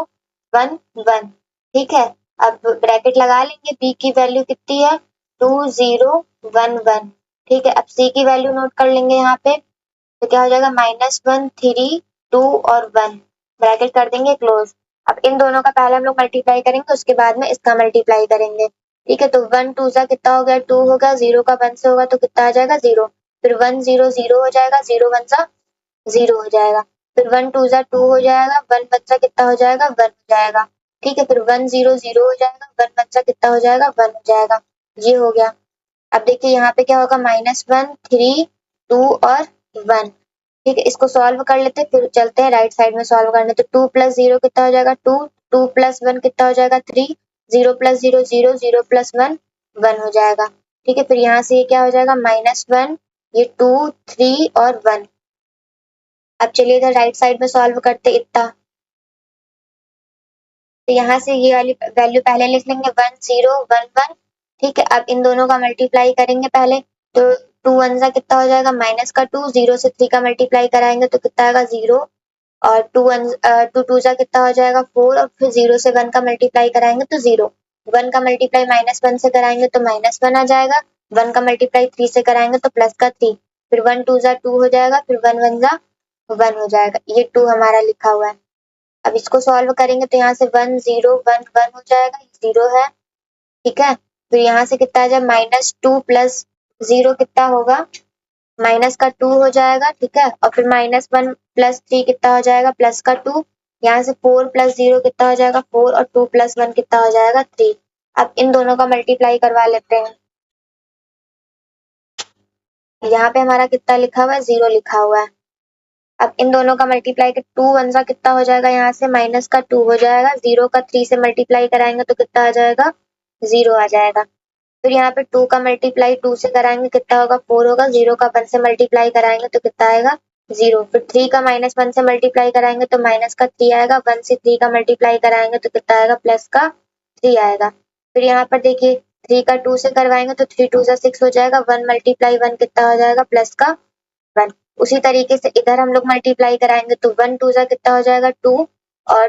1 1। ठीक है, अब ब्रैकेट लगा लेंगे, बी की वैल्यू कितनी है, 2 0 1 1। ठीक है, अब सी की वैल्यू नोट कर लेंगे यहाँ पे, तो क्या हो जाएगा, -1 3 2 और 1। ब्रैकेट कर देंगे क्लोज। अब इन दोनों का पहले हम लोग मल्टीप्लाई करेंगे, उसके बाद में इसका मल्टीप्लाई करेंगे। ठीक है, तो 1 2 सा कितना हो गया, 2 हो गया, 0 का 1 से होगा तो कितना आ जाएगा, 0। फिर 1 0 0 हो जाएगा, 0 1 सा 0 हो जाएगा। फिर 1 2 सा 2 हो जाएगा, 1 1 सा कितना हो जाएगा, 1 हो जाएगा। ठीक है, फिर 1 0 0 हो जाएगा, 1 1 सा कितना हो जाएगा, 1 हो जाएगा। ये हो गया। अब देखिए यहाँ पे क्या होगा, -1 3 2 और 1। ठीक है, इसको सॉल्व कर लेते हैं, फिर चलते हैं राइट साइड में सॉल्व करने। तो 2 प्लस 0 कितना हो जाएगा, 2 2 प्लस 1 कितना हो जाएगा, 3 0 प्लस 0 0 0 प्लस 1 1 हो जाएगा। ठीक है, फिर यहाँ से ये क्या हो जाएगा, -1, ये 2 3 और 1। अब चलिए इधर राइट साइड में सॉल्व करते इतना। तो यहाँ से ये वाली वैल्यू पहले लिख लेंगे, 1 0 1 1। ठीक है, अब इन दोनों का मल्टीप्लाई करेंगे पहले। तो 2 1 सा कितना हो जाएगा, -2। 0 से 3 का मल्टीप्लाई कराएंगे तो कितना आएगा, 0। और 2 2 सा कितना हो जाएगा, 4। और फिर 0 से 1 का मल्टीप्लाई कराएंगे तो 0। 1 का मल्टीप्लाई -1 से कराएंगे तो -1 आ जाएगा। 1 का मल्टीप्लाई 3 से कराएंगे तो प्लस का 3। फिर 1 2 सा 2 हो जाएगा, फिर 1 1 सा 1 हो जाएगा। ये 2 हमारा लिखा हुआ है। अब इसको सॉल्व करेंगे तो यहाँ से 1 0 1 1 हो जाएगा, 0 है। ठीक है, फिर यहाँ से कितना आ जाए, -2 प्लस 0 कितना होगा, माइनस का 2 हो जाएगा। ठीक है, और फिर -1 प्लस 3 कितना हो जाएगा, प्लस का 2। यहाँ से 4 प्लस 0 कितना हो जाएगा, 4। और 2 प्लस 1 कितना हो जाएगा, 3। अब इन दोनों का मल्टीप्लाई करवा लेते हैं। यहाँ पे हमारा कितना लिखा हुआ है, 0 लिखा हुआ है। अब इन दोनों का मल्टीप्लाई कर 2 1 सा कितना हो जाएगा, यहाँ से माइनस का 2 हो जाएगा। 0 का 3 से मल्टीप्लाई कराएंगे तो कितना आ जाएगा, 0 आ जाएगा। फिर यहाँ पे 2 का मल्टीप्लाई 2 से कराएंगे कितना होगा, 4 होगा। 0 का 1 से मल्टीप्लाई कराएंगे तो कितना आएगा, 0। फिर 3 का -1 से मल्टीप्लाई कराएंगे तो माइनस का 3 आएगा। 1 से 3 का मल्टीप्लाई कराएंगे तो कितना आएगा, प्लस का 3 आएगा। फिर यहाँ पर देखिए 3 का 2 से करवाएंगे तो 3 2 6 हो जाएगा। 1 मल्टीप्लाई 1 कितना हो जाएगा, प्लस का 1। उसी तरीके से इधर हम लोग मल्टीप्लाई कराएंगे तो 1 2 कितना हो जाएगा 2, और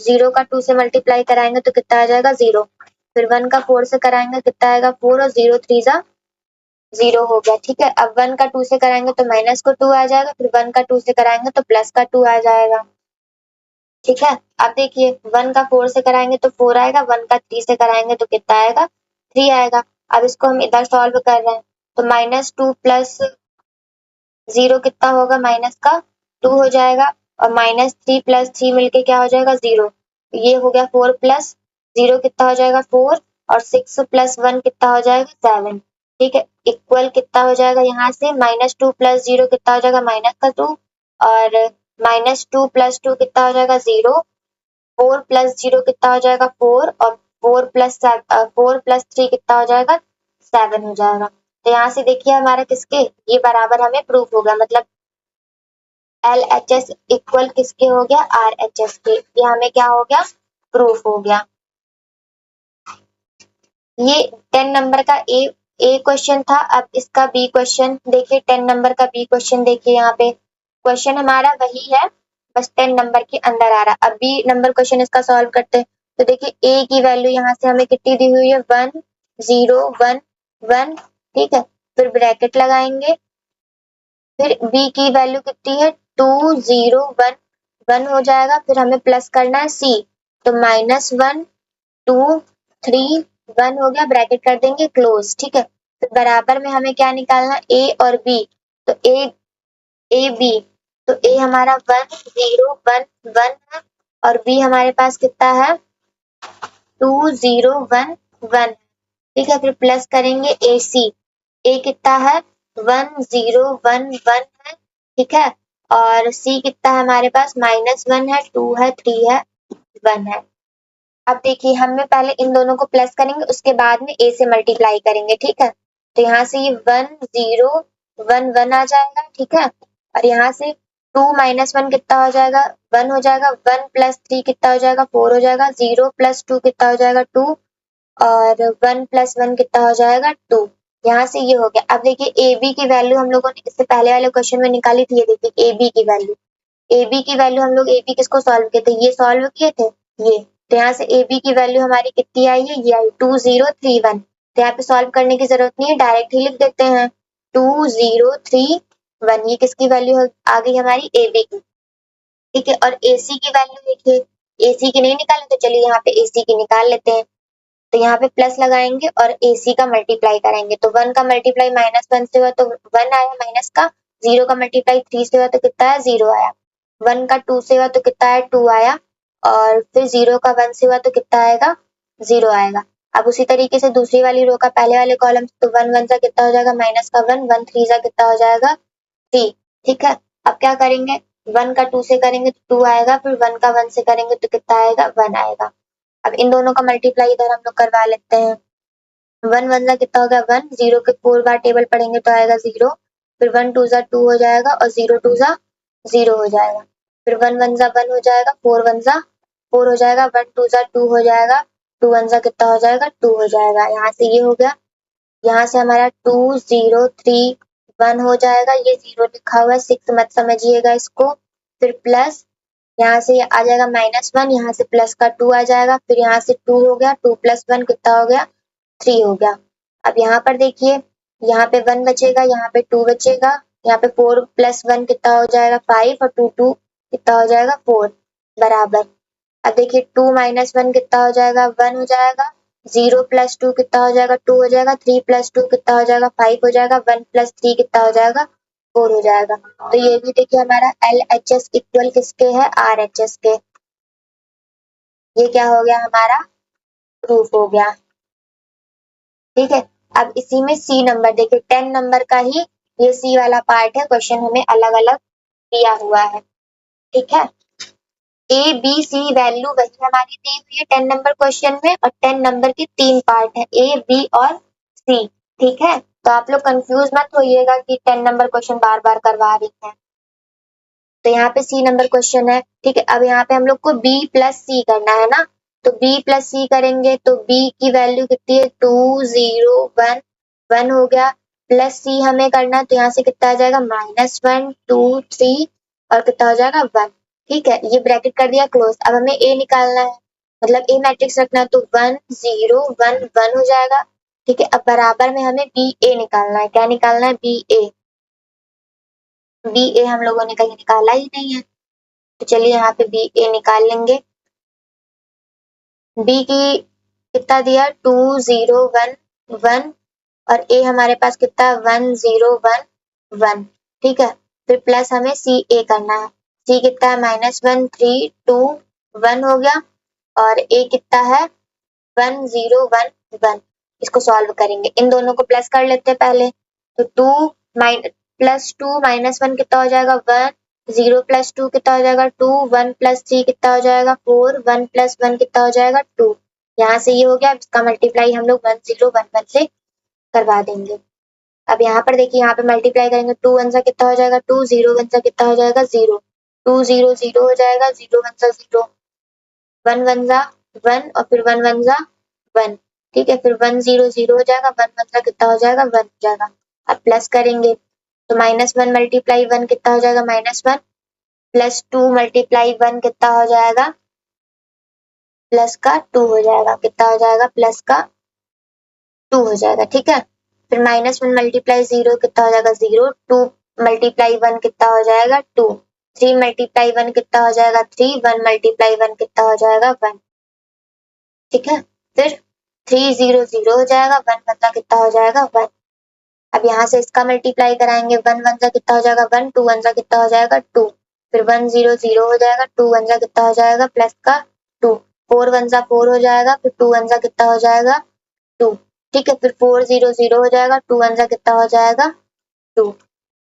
0 का 2 से मल्टीप्लाई कराएंगे तो कितना आ जाएगा 0। फिर 1 का 4 से कराएंगे कितना आएगा 4, और 0 3 0 हो गया। ठीक है, अब 1 का 2 से कराएंगे तो माइनस को 2 आ जाएगा, फिर 1 का 2 से कराएंगे तो प्लस का 2 आ जाएगा। ठीक है, अब देखिए 1 का 4 से कराएंगे तो 4 आएगा, 1 का 3 से कराएंगे तो कितना आएगा 3 आएगा। अब इसको हम इधर सॉल्व कर रहे हैं तो -2 प्लस 0 कितना होगा, माइनस का 2 हो जाएगा, और -3 प्लस 3 मिलके क्या हो जाएगा 0। ये हो गया 4 प्लस 0 कितना हो जाएगा 4, और 6 प्लस 1 कितना हो जाएगा 7। ठीक है, इक्वल कितना हो जाएगा यहाँ से -2 प्लस 0 कितना हो जाएगा माइनस का 2, और -2 प्लस 2 कितना हो जाएगा 0। 4 प्लस 0 कितना हो जाएगा 4, और 4 प्लस 3 कितना हो जाएगा 7 हो जाएगा। तो यहाँ से देखिए हमारा किसके ये बराबर हमें प्रूफ होगा, मतलब LHS इक्वल किसके हो गया, RHS के। ये हमें क्या हो गया, प्रूफ हो गया। ये 10 नंबर का ए क्वेश्चन था। अब इसका बी क्वेश्चन देखिए, 10 नंबर का बी क्वेश्चन देखिए, यहाँ पे क्वेश्चन हमारा वही है, बस 10 नंबर के अंदर आ रहा है। अब बी नंबर क्वेश्चन इसका सॉल्व करते हैं तो देखिए ए की वैल्यू यहाँ से हमें कितनी दी हुई है 1 0 1 1। ठीक है, फिर ब्रैकेट लगाएंगे, फिर बी की वैल्यू कितनी है 2 0 1 1 हो जाएगा, फिर हमें प्लस करना है सी, तो -1 2 3 1 हो गया, ब्रैकेट कर देंगे क्लोज। ठीक है, तो बराबर में हमें क्या निकालना, ए और बी। तो ए बी, तो ए हमारा 1 0 1 1 है, और बी हमारे पास कितना है 2 0 1 1। ठीक है, फिर प्लस करेंगे ए सी, ए कितना है 1 0 1 1 है। ठीक है, और सी कितना है हमारे पास -1 है, 2 है, 3 है, 1 है। अब देखिए हमें पहले इन दोनों को प्लस करेंगे, उसके बाद में ए से मल्टीप्लाई करेंगे। ठीक है, तो यहाँ से ये 1 0 1 1 आ जाएगा। ठीक है, और यहाँ से 2 -1 कितना हो जाएगा 1 हो जाएगा, 1 प्लस 3 कितना हो जाएगा 4 हो जाएगा, 0 प्लस 2 कितना हो जाएगा 2, और 1 प्लस 1 कितना हो जाएगा 2। यहाँ से ये हो गया। अब देखिए ए बी की वैल्यू हम लोगों ने इससे पहले वाले क्वेश्चन में निकाली थी। ये देखिए ए बी की वैल्यू, ए बी की वैल्यू हम लोग ए बी किसको सॉल्व किए थे, ये सॉल्व किए थे ये। तो यहाँ से ए बी की वैल्यू हमारी कितनी आई है, ये आई 2031। तो यहाँ पे सॉल्व करने की जरूरत नहीं है, डायरेक्ट ही लिख देते हैं 2031। ये किसकी वैल्यू आ गई हमारी ए बी की। ठीक है, और ए सी की वैल्यू देखिए, ए सी की नहीं निकाले तो चलिए यहाँ पे ए सी की निकाल लेते हैं। तो यहाँ पे प्लस लगाएंगे और ए सी का मल्टीप्लाई करेंगे, तो 1 का मल्टीप्लाई -1 से हुआ तो 1 आया माइनस का, 0 का मल्टीप्लाई 3 से हुआ तो कितना आया 0 आया, 1 का 2 से हुआ तो कितना आया 2 आया, और फिर 0 का 1 से हुआ तो कितना आएगा 0 आएगा। अब उसी तरीके से दूसरी वाली रो का पहले वाले कॉलम से, तो 1 1 सा कितना हो जाएगा -1 1 3 सा कितना हो जाएगा 3। ठीक है, अब क्या करेंगे 1 का 2 से करेंगे तो 2 आएगा, फिर 1 का 1 से करेंगे तो कितना आएगा 1 आएगा। अब इन दोनों का मल्टीप्लाई इधर हम लोग करवा लेते हैं। 1 1 सा कितना हो गया 1, 0 के 4 बार टेबल पढ़ेंगे तो आएगा 0, फिर 1 2 सा 2 हो जाएगा, और 0 2 सा 0 हो जाएगा, फिर 1 1 सा 1 हो जाएगा, 4 1 सा 4 हो जाएगा, 1 2 सा 2 हो जाएगा, 2 1 सा कितना हो जाएगा 2 हो जाएगा। यहाँ से ये हो गया, यहाँ से हमारा 2 0 3 1 हो जाएगा, ये 0 लिखा हुआ है 6 मत समझिएगा इसको। फिर प्लस यहाँ से आ जाएगा -1, यहाँ से प्लस का 2 आ जाएगा, फिर यहाँ से 2 हो गया, 2 प्लस 1 कितना हो गया 3 हो गया। अब यहाँ पर देखिए, यहाँ पे 1 बचेगा, यहाँ पे 2 बचेगा, यहाँ पे 4 प्लस 1 कितना हो जाएगा 5, और 2 2 कितना हो जाएगा 4 बराबर। अब देखिए 2 -1 कितना हो जाएगा 1 हो जाएगा, 0 प्लस 2 कितना हो जाएगा 2 हो जाएगा, 3 प्लस 2 कितना हो जाएगा 5 हो जाएगा, 1 प्लस 3 कितना हो जाएगा 4 हो जाएगा। तो ये भी देखिए हमारा LHS इक्वल किसके है RHS के। ये क्या हो गया हमारा प्रूफ हो गया। ठीक है, अब इसी में सी नंबर देखिए 10 नंबर का ही ये सी वाला पार्ट है, क्वेश्चन हमें अलग अलग दिया हुआ है। ठीक है, ए बी सी वैल्यू वही हमारी दी हुई है 10 नंबर क्वेश्चन में, और 10 नंबर के 3 पार्ट है ए बी और सी। ठीक है, तो आप लोग कंफ्यूज मत होइएगा कि 10 नंबर क्वेश्चन बार बार करवा रही हैं। तो यहाँ पे सी नंबर क्वेश्चन है। ठीक है, अब यहाँ पे हम लोग को बी प्लस सी करना है ना, तो b प्लस c करेंगे तो b की वैल्यू कितनी है 2 0 1 1 हो गया, प्लस c हमें करना है तो यहाँ से कितना आ जाएगा -1 2 3 और कितना हो जाएगा 1। ठीक है, ये ब्रैकेट कर दिया क्लोज। अब हमें a निकालना है, मतलब ए मैट्रिक्स रखना है तो 1 0 1 1 हो जाएगा। ठीक है, अब बराबर में हमें बी ए निकालना है। क्या निकालना है? बी ए। बी ए हम लोगों ने कहीं निकाला ही नहीं है, तो चलिए यहाँ पे बी ए निकाल लेंगे। बी की कितना दिया 2 0 1 1 और ए हमारे पास कितना 1 0 1 1। ठीक है, फिर प्लस हमें सी ए करना है। सी कितना है -1 3 2 1 हो गया और ए कितना है 1 0 1 1। इसको सॉल्व करेंगे, इन दोनों को प्लस कर लेते हैं पहले। तो 2 प्लस 2 -1 कितना हो जाएगा 1, 0 प्लस 2 कितना हो जाएगा 2, 1 प्लस 3 कितना हो जाएगा 4, 1 प्लस 1 कितना हो जाएगा 2। यहाँ से ये हो गया, इसका मल्टीप्लाई हम लोग 1 0 1 1 से करवा देंगे। अब यहाँ पर देखिए, यहाँ पे मल्टीप्लाई करेंगे 2 1 सा कितना हो जाएगा 2, 0 1 सा कितना हो जाएगा 0, 2 0 0 हो जाएगा, 0 1 सा 0, 1 1 सा 1 और फिर 1 1 सा 1। ठीक है, फिर 1 0 0 हो जाएगा, 1 1 सा कितना हो जाएगा 1 हो जाएगा। अब प्लस करेंगे तो -1 मल्टीप्लाई 1 कितना हो जाएगा -1, प्लस 2 मल्टीप्लाई 1 कितना हो जाएगा प्लस का 2 हो जाएगा, कितना हो जाएगा प्लस का 2 हो जाएगा। ठीक है, फिर -1 मल्टीप्लाई 0 कितना हो जाएगा 0, 2 मल्टीप्लाई 1 कितना हो जाएगा 2, 3 मल्टीप्लाई 1 कितना हो जाएगा 3, 1 मल्टीप्लाई 1 कितना हो जाएगा 1। ठीक है, फिर 3 0 0 हो जाएगा, 1 1 सा कितना हो जाएगा 1। अब यहाँ से इसका मल्टीप्लाई कराएंगे, 1 1 सा कितना हो जाएगा 1, 2 1 सा कितना हो जाएगा 2, फिर 1 0 0 हो जाएगा, 2 1 सा कितना हो जाएगा प्लस का 2, 4 1 सा 4 हो जाएगा, फिर 2 1 सा कितना हो जाएगा 2। ठीक है, फिर 4 0 0 हो जाएगा, 2 1 सा कितना हो जाएगा 2।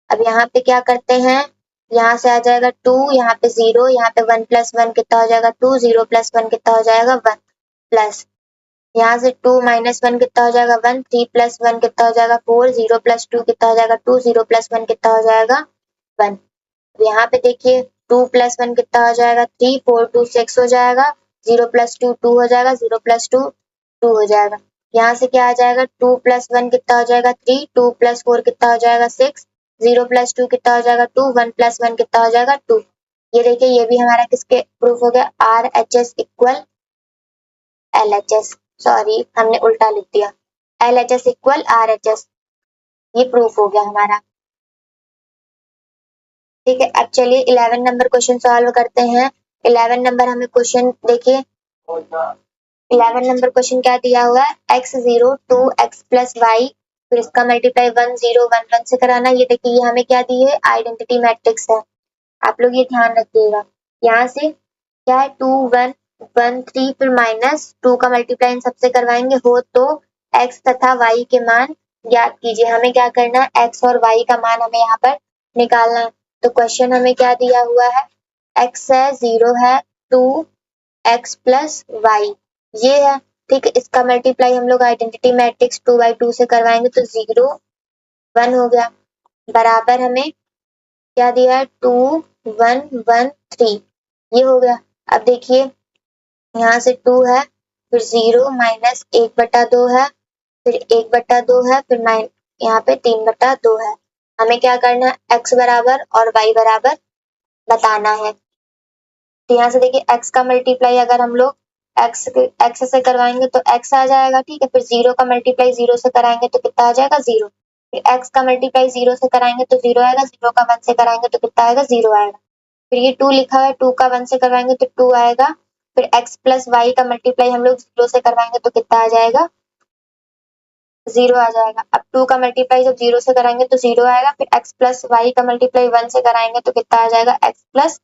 अब यहाँ पे क्या करते हैं, यहाँ से आ जाएगा 2, यहाँ पे 0, यहाँ पे 1 प्लस 1 कितना हो जाएगा 2, 0 प्लस 1 कितना हो जाएगा 1 प्लस, यहाँ से 2 -1 कितना हो जाएगा 1, 3 प्लस 1 कितना हो जाएगा 4, 0 प्लस 2 कितना हो जाएगा 2, 0 प्लस 1 कितना हो जाएगा 1। यहाँ पे देखिए 2 प्लस 1 कितना हो जाएगा 3, 4 2 6 हो जाएगा, 0 प्लस 2 2 हो जाएगा, 0 प्लस 2 2 हो जाएगा। यहाँ से क्या आ जाएगा 2 प्लस 1 कितना हो जाएगा 3, 2 प्लस 4 कितना हो जाएगा 6, 0 प्लस 2 कितना हो जाएगा 2, 1 प्लस 1 कितना हो जाएगा 2। ये देखिए, ये भी हमारा किसके प्रूफ हो गया, RHS इक्वल LHS, सॉरी हमने उल्टा लिख दिया, LHS इक्वल RHS, ये प्रूफ हो गया हमारा। ठीक है, अब चलिए 11 नंबर क्वेश्चन सॉल्व करते हैं। 11 नंबर हमें क्वेश्चन देखिए, 11 नंबर क्वेश्चन क्या दिया हुआ है, x0 2x प्लस वाई, फिर इसका मल्टीप्लाई 1 0 1 1 से कराना। ये देखिए, ये हमें क्या दी है, आइडेंटिटी मैट्रिक्स है, आप लोग ये ध्यान रखिएगा। यहाँ से क्या है 2 1 1 3, फिर -2 का मल्टीप्लाई इन सबसे करवाएंगे हो तो x तथा y के मान ज्ञात कीजिए। हमें क्या करना है, x और y का मान हमें यहाँ पर निकालना है। तो क्वेश्चन हमें क्या दिया हुआ है, x है 0 है 2 x प्लस y, ये है। ठीक है, इसका मल्टीप्लाई हम लोग आइडेंटिटी मैट्रिक्स 2/2 से करवाएंगे तो 0 1 हो गया, बराबर हमें क्या दिया है 2 1 1 3, ये हो गया। अब देखिए, यहाँ से 2 है, फिर 0 -1/2 है, फिर 1/2 है, फिर यहाँ पे 3/2 है। हमें क्या करना है, x बराबर और y बराबर बताना है। तो यहाँ से देखिए, x का मल्टीप्लाई अगर हम लोग x से करवाएंगे तो x आ जाएगा। ठीक है, फिर 0 का मल्टीप्लाई 0 से कराएंगे तो कितना आ जाएगा 0, फिर x का मल्टीप्लाई 0 से कराएंगे तो 0 आएगा, 0 का 1 से कराएंगे तो कितना आएगा 0 आएगा। फिर ये 2 लिखा है, 2 का 1 से करवाएंगे तो 2 आएगा, फिर x प्लस वाई का मल्टीप्लाई हम लोग 0 से करवाएंगे तो कितना आ जाएगा 0 आ जाएगा। अब 2 का मल्टीप्लाई जब 0 से कराएंगे तो 0 आएगा, फिर x प्लस वाई का मल्टीप्लाई 1 से कराएंगे तो कितना आ जाएगा x प्लस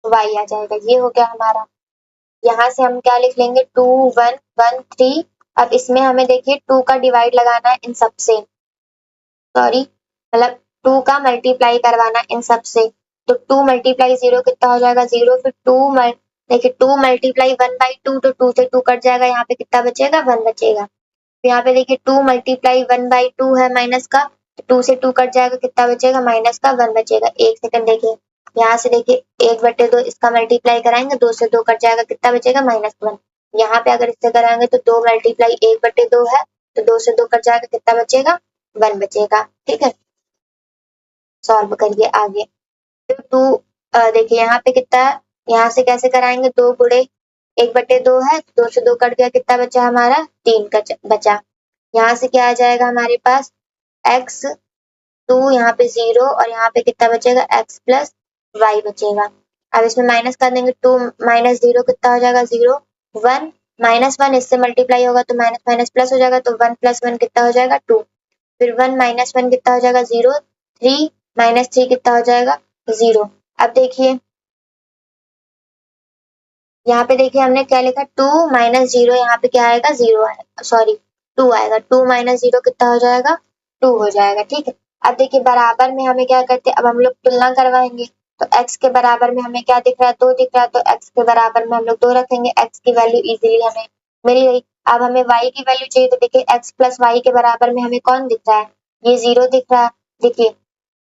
वाई आ जाएगा। ये हो गया हमारा। यहाँ से हम क्या लिख लेंगे 2 1 1 3। अब इसमें हमें देखिए 2 का डिवाइड लगाना है इन सब से, सॉरी मतलब 2 का मल्टीप्लाई करवाना इन सब से। तो 2 मल्टीप्लाई 0 कितना हो जाएगा 0, फिर 2 देखिए 2 मल्टीप्लाई 1/2 तो 2 से 2 कट जाएगा, यहाँ पे कितना बचेगा 1 बचेगा। तो यहाँ पे देखिए 2 मल्टीप्लाई 1/2 है माइनस का, तो 2 से 2 कट जाएगा, कितना बचेगा माइनस का 1 बचेगा। एक सेकंड देखिए, यहाँ से देखिए 1/2 इसका मल्टीप्लाई कराएंगे, 2 से 2 कट जाएगा, कितना बचेगा -1। यहाँ पे अगर इससे कराएंगे तो 2 मल्टीप्लाई 1/2 है, तो 2 से 2 कट जाएगा, कितना बचेगा 1 बचेगा। ठीक है, सॉल्व करिए आगे। तो 2 देखिए यहाँ पे कितना है, यहाँ से कैसे कराएंगे, 2 गुणे 1/2 है, 2 से 2 कट गया, कितना बचा हमारा 3 बचा। यहाँ से क्या आ जाएगा हमारे पास x 2, यहाँ पे 0 और यहाँ पे कितना बचेगा x प्लस y बचेगा। अब इसमें माइनस कर देंगे, 2 माइनस 0 कितना हो जाएगा 0, 1 -1 इससे मल्टीप्लाई होगा तो माइनस माइनस प्लस हो जाएगा, तो 1 + 1 कितना हो जाएगा 2, फिर 1 - 1 कितना हो जाएगा 0, 3 - 3 कितना हो जाएगा 0। अब देखिए यहाँ पे देखिए हमने क्या लिखा, 2 - 0, यहाँ पे क्या आएगा 0 आएगा, सॉरी 2 आएगा, 2 - 0 कितना हो जाएगा 2 हो जाएगा। ठीक है, अब देखिए बराबर में हमें क्या करते हैं, अब हम लोग तुलना करवाएंगे, तो x के बराबर में हमें क्या दिख रहा है 2 दिख रहा है, तो x के बराबर में हम लोग 2 रखेंगे, x की वैल्यू इजीली हमें मिल गई। अब हमें y की वैल्यू चाहिए, तो देखिए x प्लस y के बराबर में हमें कौन दिख रहा है, ये 0 दिख रहा है। देखिए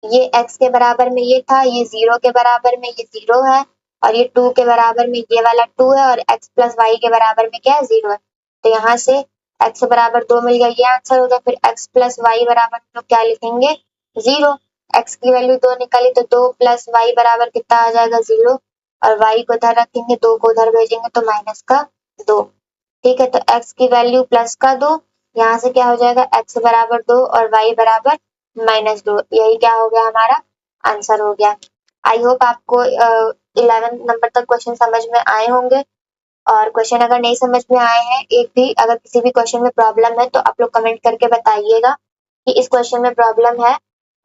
ये x के बराबर में ये था, ये 0 के बराबर में ये 0 है, और ये 2 के बराबर में ये वाला 2 है, और x प्लस y के बराबर में क्या है 0 है। तो यहाँ से x बराबर 2 मिल गया, ये आंसर होगा। फिर x प्लस y बराबर हम लोग क्या लिखेंगे 0, x की वैल्यू 2 निकाली, तो 2 प्लस y बराबर कितना आ जाएगा 0, और y को उधर रखेंगे, 2 को उधर भेजेंगे तो माइनस का 2। ठीक है, तो x की वैल्यू प्लस का 2, यहाँ से क्या हो जाएगा x बराबर 2 और y बराबर -2, यही क्या हो गया हमारा आंसर हो गया। आई होप आपको 11 नंबर तक क्वेश्चन समझ में आए होंगे, और क्वेश्चन अगर नहीं समझ में आए हैं, एक भी अगर किसी भी क्वेश्चन में प्रॉब्लम है तो आप लोग कमेंट करके बताइएगा कि इस क्वेश्चन में प्रॉब्लम है,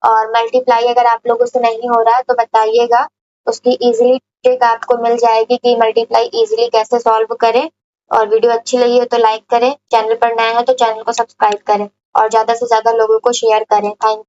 और मल्टीप्लाई अगर आप लोगों से नहीं हो रहा है तो बताइएगा, उसकी इजीली ट्रिक आपको मिल जाएगी कि मल्टीप्लाई इजीली कैसे सॉल्व करें। और वीडियो अच्छी लगी हो तो लाइक करें, चैनल पर नए हैं तो चैनल को सब्सक्राइब करें, और ज्यादा से ज्यादा लोगों को शेयर करें। थैंक